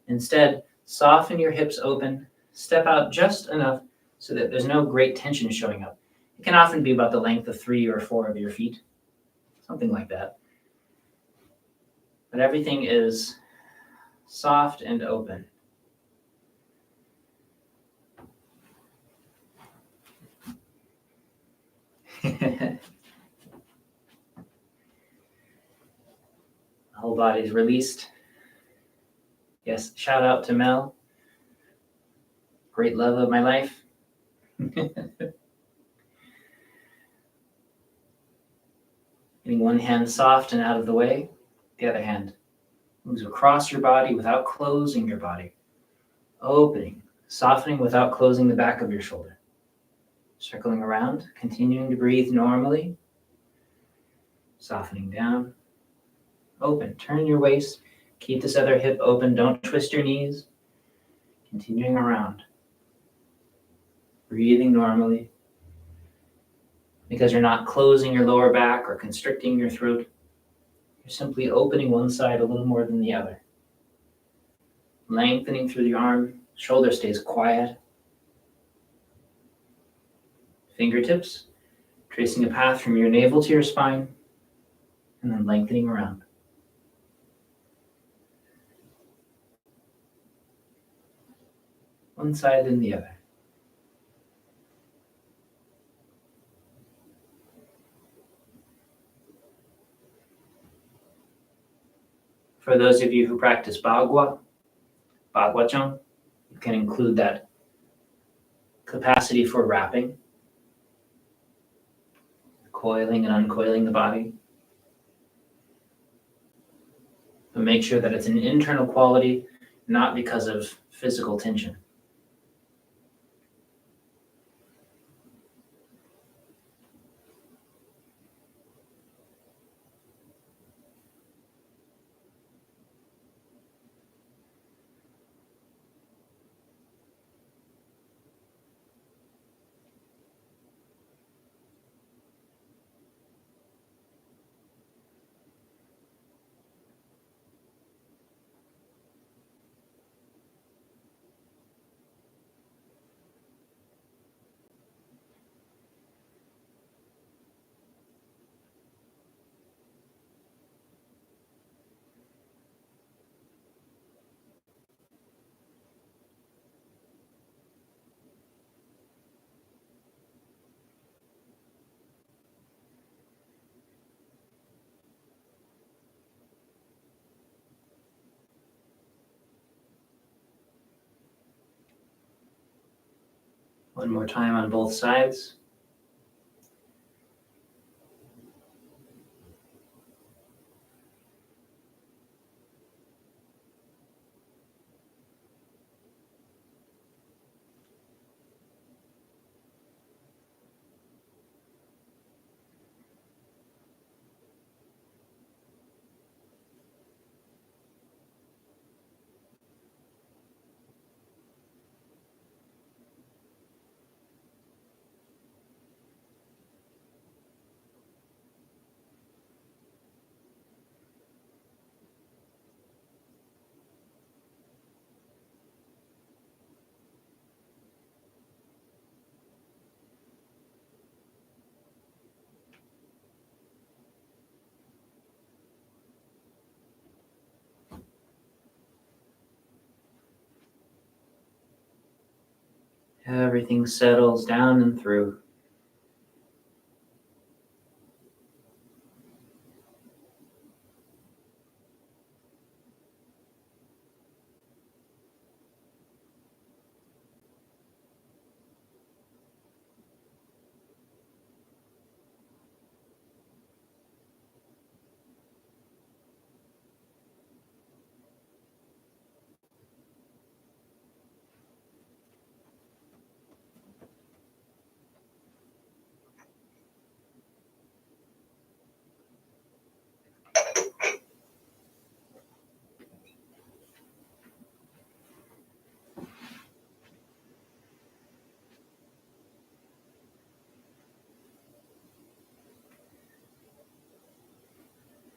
Instead, soften your hips open, step out just enough so that there's no great tension showing up. It can often be about the length of 3 or 4 of your feet, something like that. But everything is soft and open. The whole body's released. Yes, shout out to Mel. Great love of my life. Getting one hand soft and out of the way. The other hand moves across your body without closing your body. Opening, softening without closing the back of your shoulder. Circling around, continuing to breathe normally. Softening down. Open, turn your waist. Keep this other hip open, don't twist your knees. Continuing around. Breathing normally. Because you're not closing your lower back or constricting your throat. You're simply opening one side a little more than the other. Lengthening through the arm, shoulder stays quiet. Fingertips, tracing a path from your navel to your spine, and then lengthening around. One side then the other. For those of you who practice Bagua Chang, you can include that capacity for wrapping, coiling and uncoiling the body. But make sure that it's an internal quality, not because of physical tension. One more time on both sides. Everything settles down and through.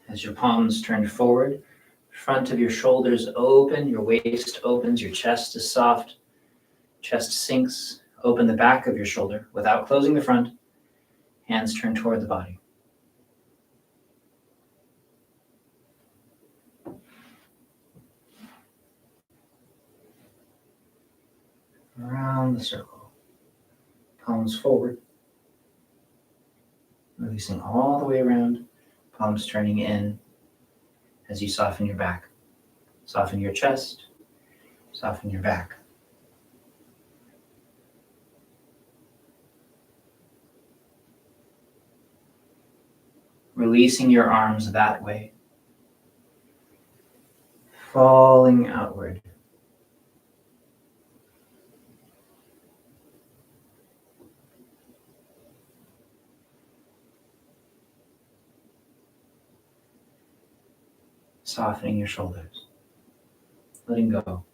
As your palms turn forward, front of your shoulders open, your waist opens, your chest is soft, chest sinks. Open the back of your shoulder without closing the front. Hands turn toward the body. Around the circle. Palms forward. Releasing all the way around. Palms turning in as you soften your back. Soften your chest. Soften your back. Releasing your arms that way. Falling outward. Softening your shoulders. Letting go.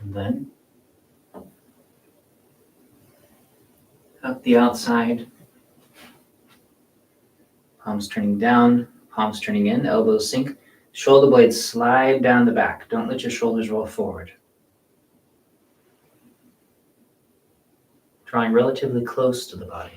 And then up the outside. Palms turning down, palms turning in, elbows sink. Shoulder blades slide down the back. Don't let your shoulders roll forward. Drawing relatively close to the body.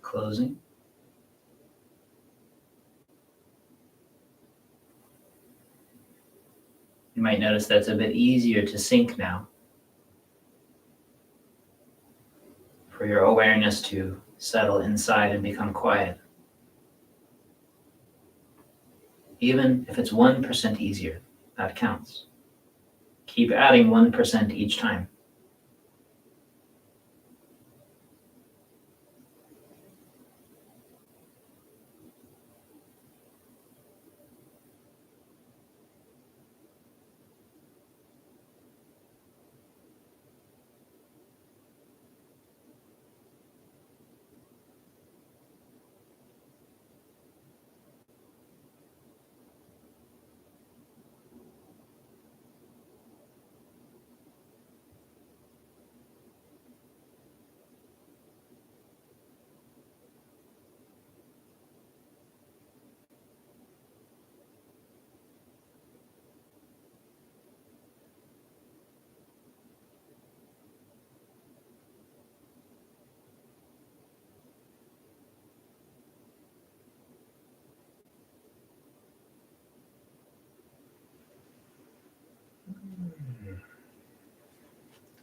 Closing. You might notice that's a bit easier to sink now. For your awareness to settle inside and become quiet. Even if it's 1% easier, that counts. Keep adding 1% each time.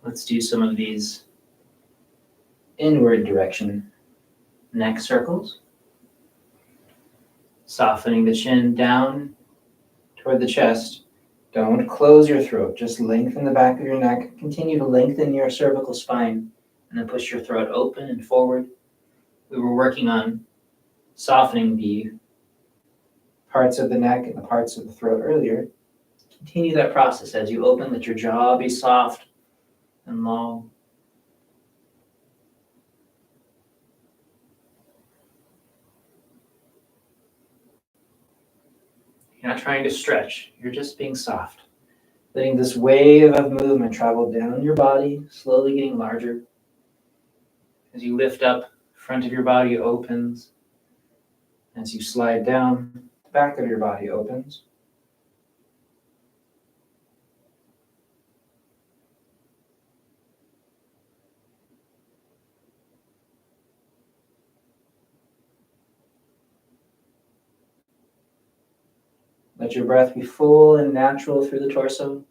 Let's do some of these inward direction neck circles. Softening the chin down toward the chest. Don't close your throat, just lengthen the back of your neck. Continue to lengthen your cervical spine and then push your throat open and forward. We were working on softening the parts of the neck and the parts of the throat earlier. Continue that process as you open. Let your jaw be soft and long. You're not trying to stretch. You're just being soft. Letting this wave of movement travel down your body, slowly getting larger. As you lift up, the front of your body opens. As you slide down, the back of your body opens. Let your breath be full and natural through the torso.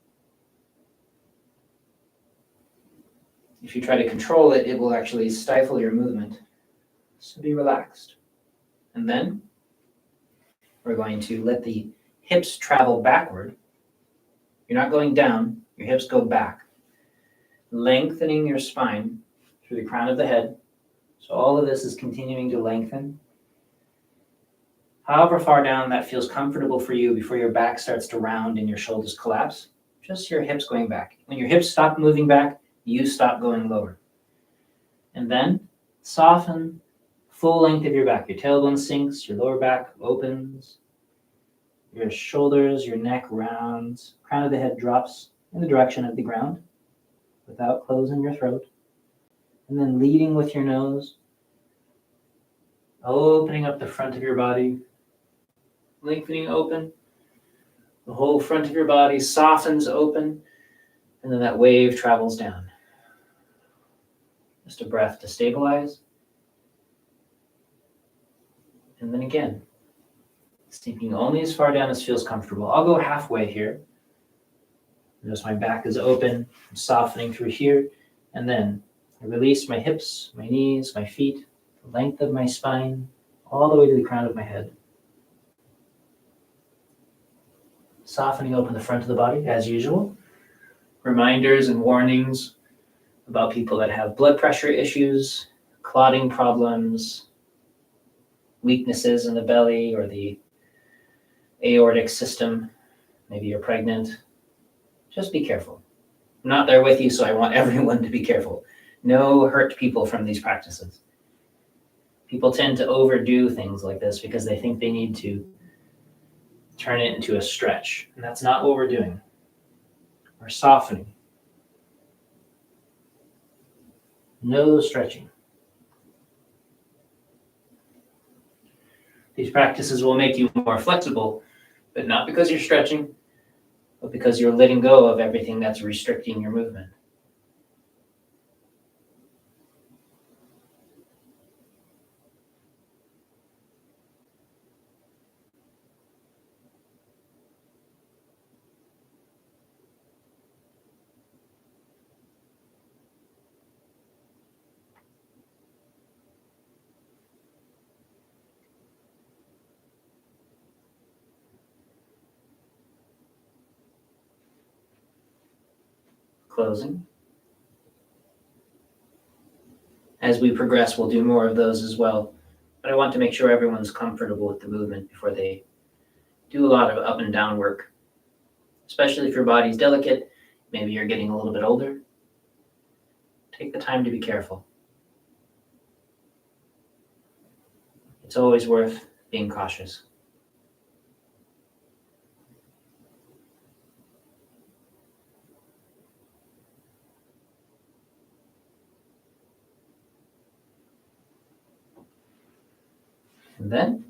If you try to control it, it will actually stifle your movement. So be relaxed. And then we're going to let the hips travel backward. You're not going down, your hips go back. Lengthening your spine through the crown of the head. So all of this is continuing to lengthen. However far down that feels comfortable for you before your back starts to round and your shoulders collapse, just your hips going back. When your hips stop moving back, you stop going lower. And then soften full length of your back. Your tailbone sinks, your lower back opens, your shoulders, your neck rounds, crown of the head drops in the direction of the ground without closing your throat. And then leading with your nose, opening up the front of your body, lengthening open. The whole front of your body softens open, and then that wave travels down. Just a breath to stabilize. And then again, sinking only as far down as feels comfortable. I'll go halfway here. Notice my back is open, I'm softening through here, and then I release my hips, my knees, my feet, the length of my spine, all the way to the crown of my head. Softening open the front of the body as usual. Reminders and warnings about people that have blood pressure issues, clotting problems, weaknesses in the belly or the aortic system. Maybe you're pregnant. Just be careful. I'm not there with you, so I want everyone to be careful. No hurt people from these practices. People tend to overdo things like this because they think they need to turn it into a stretch. And that's not what we're doing. We're softening. No stretching. These practices will make you more flexible, but not because you're stretching, but because you're letting go of everything that's restricting your movement. Closing. As we progress, we'll do more of those as well. But I want to make sure everyone's comfortable with the movement before they do a lot of up and down work. Especially if your body's delicate, maybe you're getting a little bit older. Take the time to be careful. It's always worth being cautious. And then,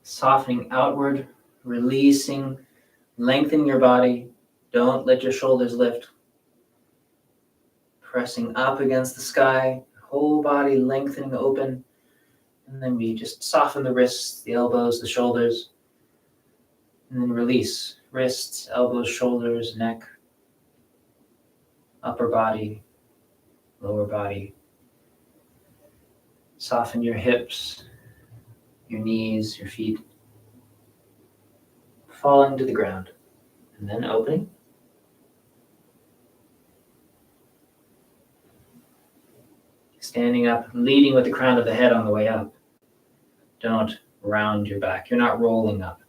softening outward, releasing, lengthening your body. Don't let your shoulders lift. Pressing up against the sky, whole body lengthening open. And then we just soften the wrists, the elbows, the shoulders. And then release. wrists, elbows, shoulders, neck, upper body, lower body. Soften your hips, your knees, your feet, falling to the ground, and then opening. Standing up, leading with the crown of the head on the way up. Don't round your back. You're not rolling up.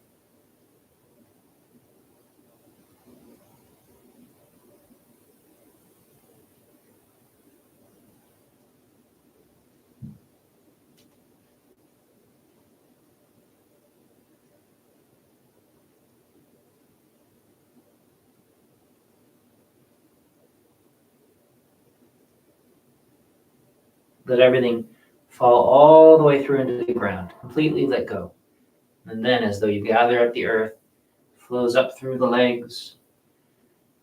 Let everything fall all the way through into the ground. Completely let go. And then, as though you gather up the earth, flows up through the legs,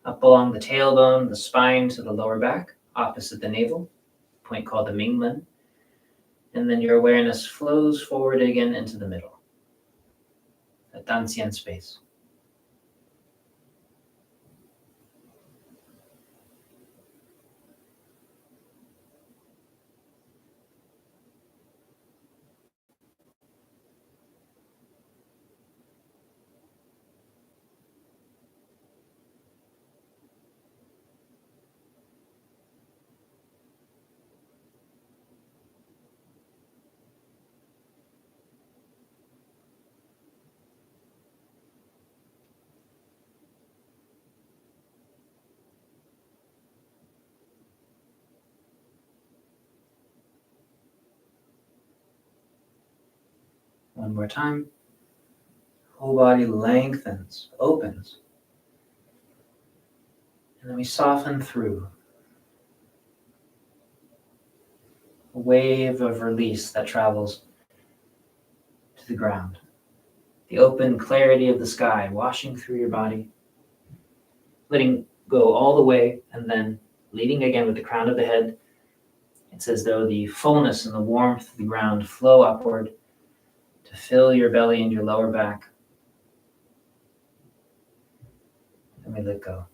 up along the tailbone, the spine to the lower back, opposite the navel, point called the Mingmen. And then your awareness flows forward again into the middle, that Danxian space. One more time. Whole body lengthens, opens. And then we soften through. A wave of release that travels to the ground. The open clarity of the sky washing through your body. Letting go all the way, and then leading again with the crown of the head. It's as though the fullness and the warmth of the ground flow upward to fill your belly and your lower back. And we let go.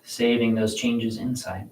Saving those changes inside.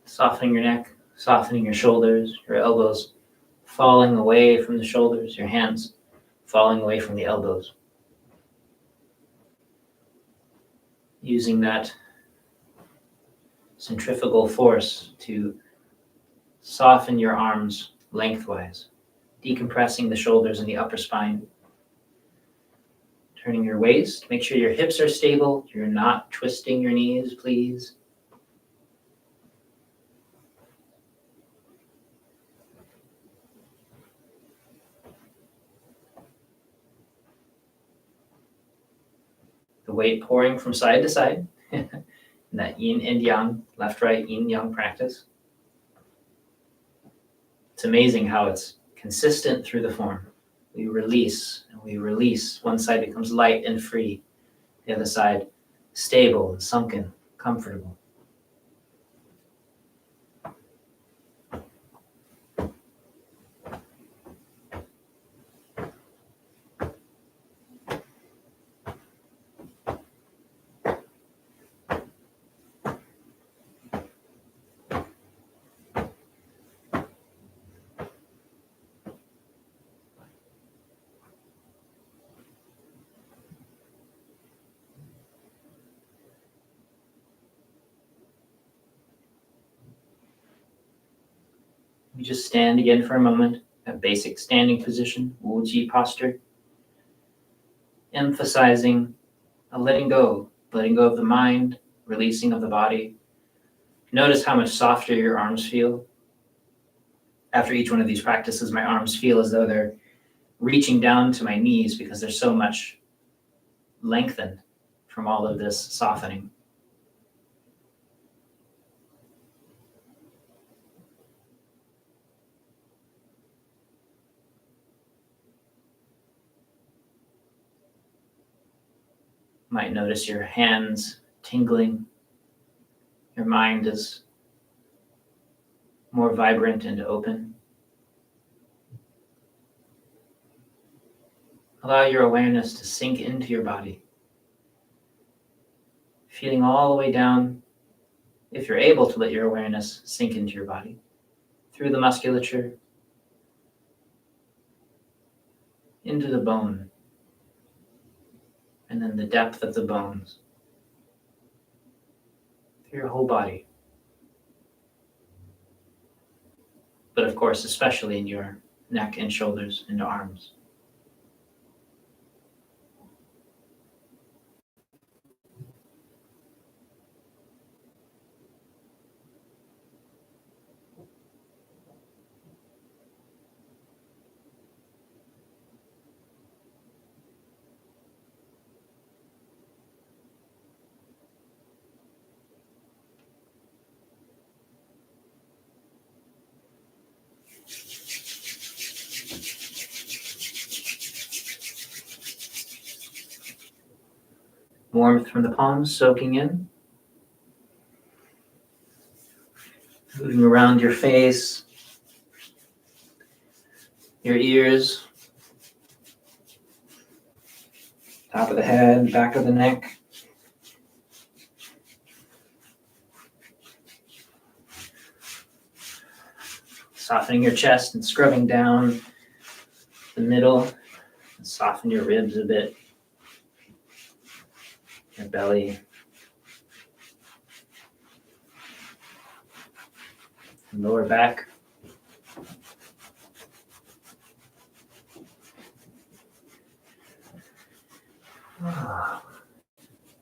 Softening your neck, softening your shoulders, your elbows falling away from the shoulders, your hands falling away from the elbows. Using that centrifugal force to soften your arms lengthwise, decompressing the shoulders and the upper spine. Turning your waist, make sure your hips are stable. You're not twisting your knees, please. The weight pouring from side to side. That yin and yang, left, right, yin, yang practice. It's amazing how it's consistent through the form. We release and we release. One side becomes light and free. The other side stable and sunken, comfortable. You just stand again for a moment, a basic standing position, Wuji posture, emphasizing a letting go of the mind, releasing of the body. Notice how much softer your arms feel. After each one of these practices, my arms feel as though they're reaching down to my knees because there's so much lengthened from all of this softening. Might notice your hands tingling. Your mind is more vibrant and open. Allow your awareness to sink into your body, feeling all the way down, if you're able to let your awareness sink into your body, through the musculature, into the bone, and then the depth of the bones, through your whole body. But of course, especially in your neck and shoulders and arms. Warmth from the palms soaking in. Moving around your face, your ears, top of the head, back of the neck. Softening your chest and scrubbing down the middle. Soften your ribs a bit. Your belly. Lower back.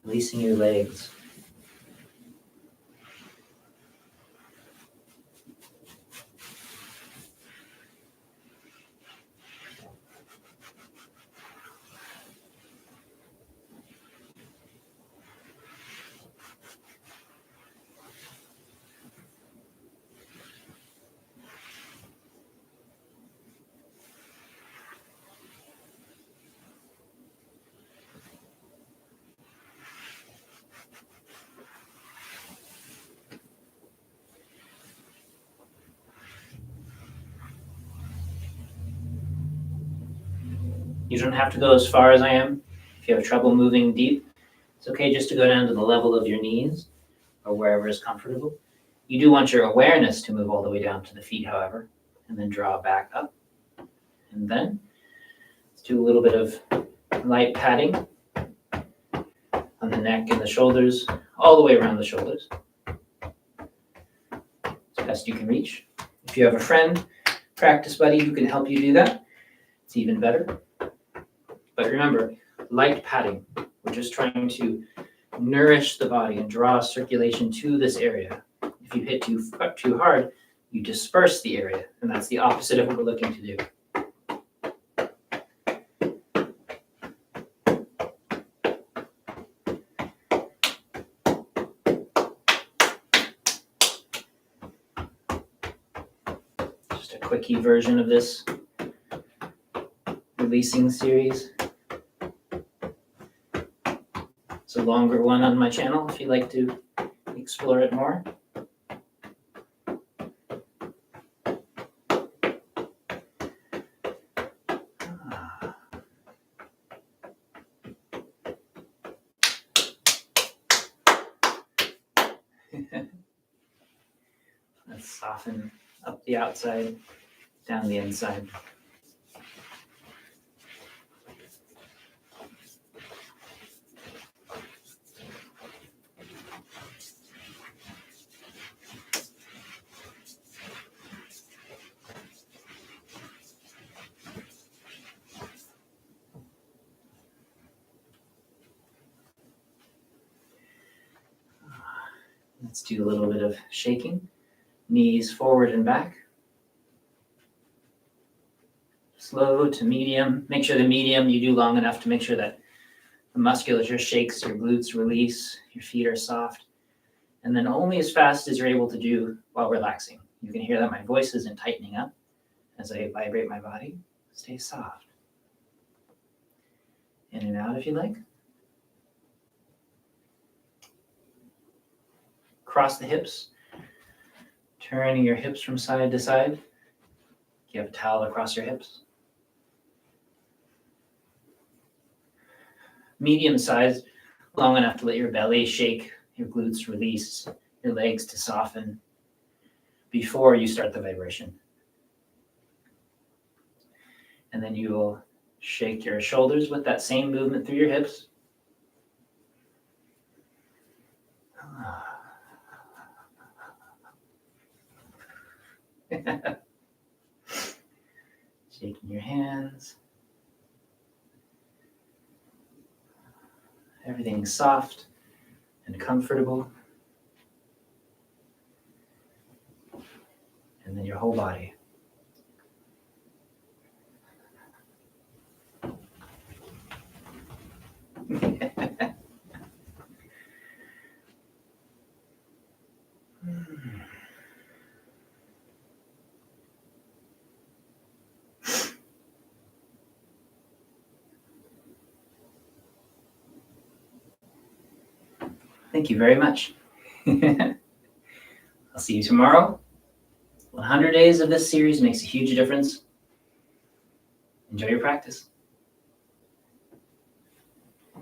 Releasing your legs. You don't have to go as far as I am. If you have trouble moving deep, it's okay just to go down to the level of your knees or wherever is comfortable. You do want your awareness to move all the way down to the feet, however, and then draw back up. And then let's do a little bit of light patting on the neck and the shoulders, all the way around the shoulders, as best you can reach. If you have a friend, practice buddy who can help you do that, it's even better. But remember, light patting. We're just trying to nourish the body and draw circulation to this area. If you hit too hard, you disperse the area, and that's the opposite of what we're looking to do. Just a quickie version of this releasing series. It's a longer one on my channel if you'd like to explore it more. Let's soften up the outside, down the inside. Let's do a little bit of shaking. Knees forward and back. Slow to medium. Make sure the medium you do long enough to make sure that the musculature shakes, your glutes release, your feet are soft. And then only as fast as you're able to do while relaxing. You can hear that my voice isn't tightening up as I vibrate my body. Stay soft. In and out if you like. Cross the hips. Turning your hips from side to side. You have a towel across your hips. Medium size, long enough to let your belly shake, your glutes release, your legs to soften before you start the vibration. And then you will shake your shoulders with that same movement through your hips. Shaking your hands. Everything's soft and comfortable. And then your whole body. Thank you very much. I'll see you tomorrow. 100 days of this series makes a huge difference. Enjoy your practice.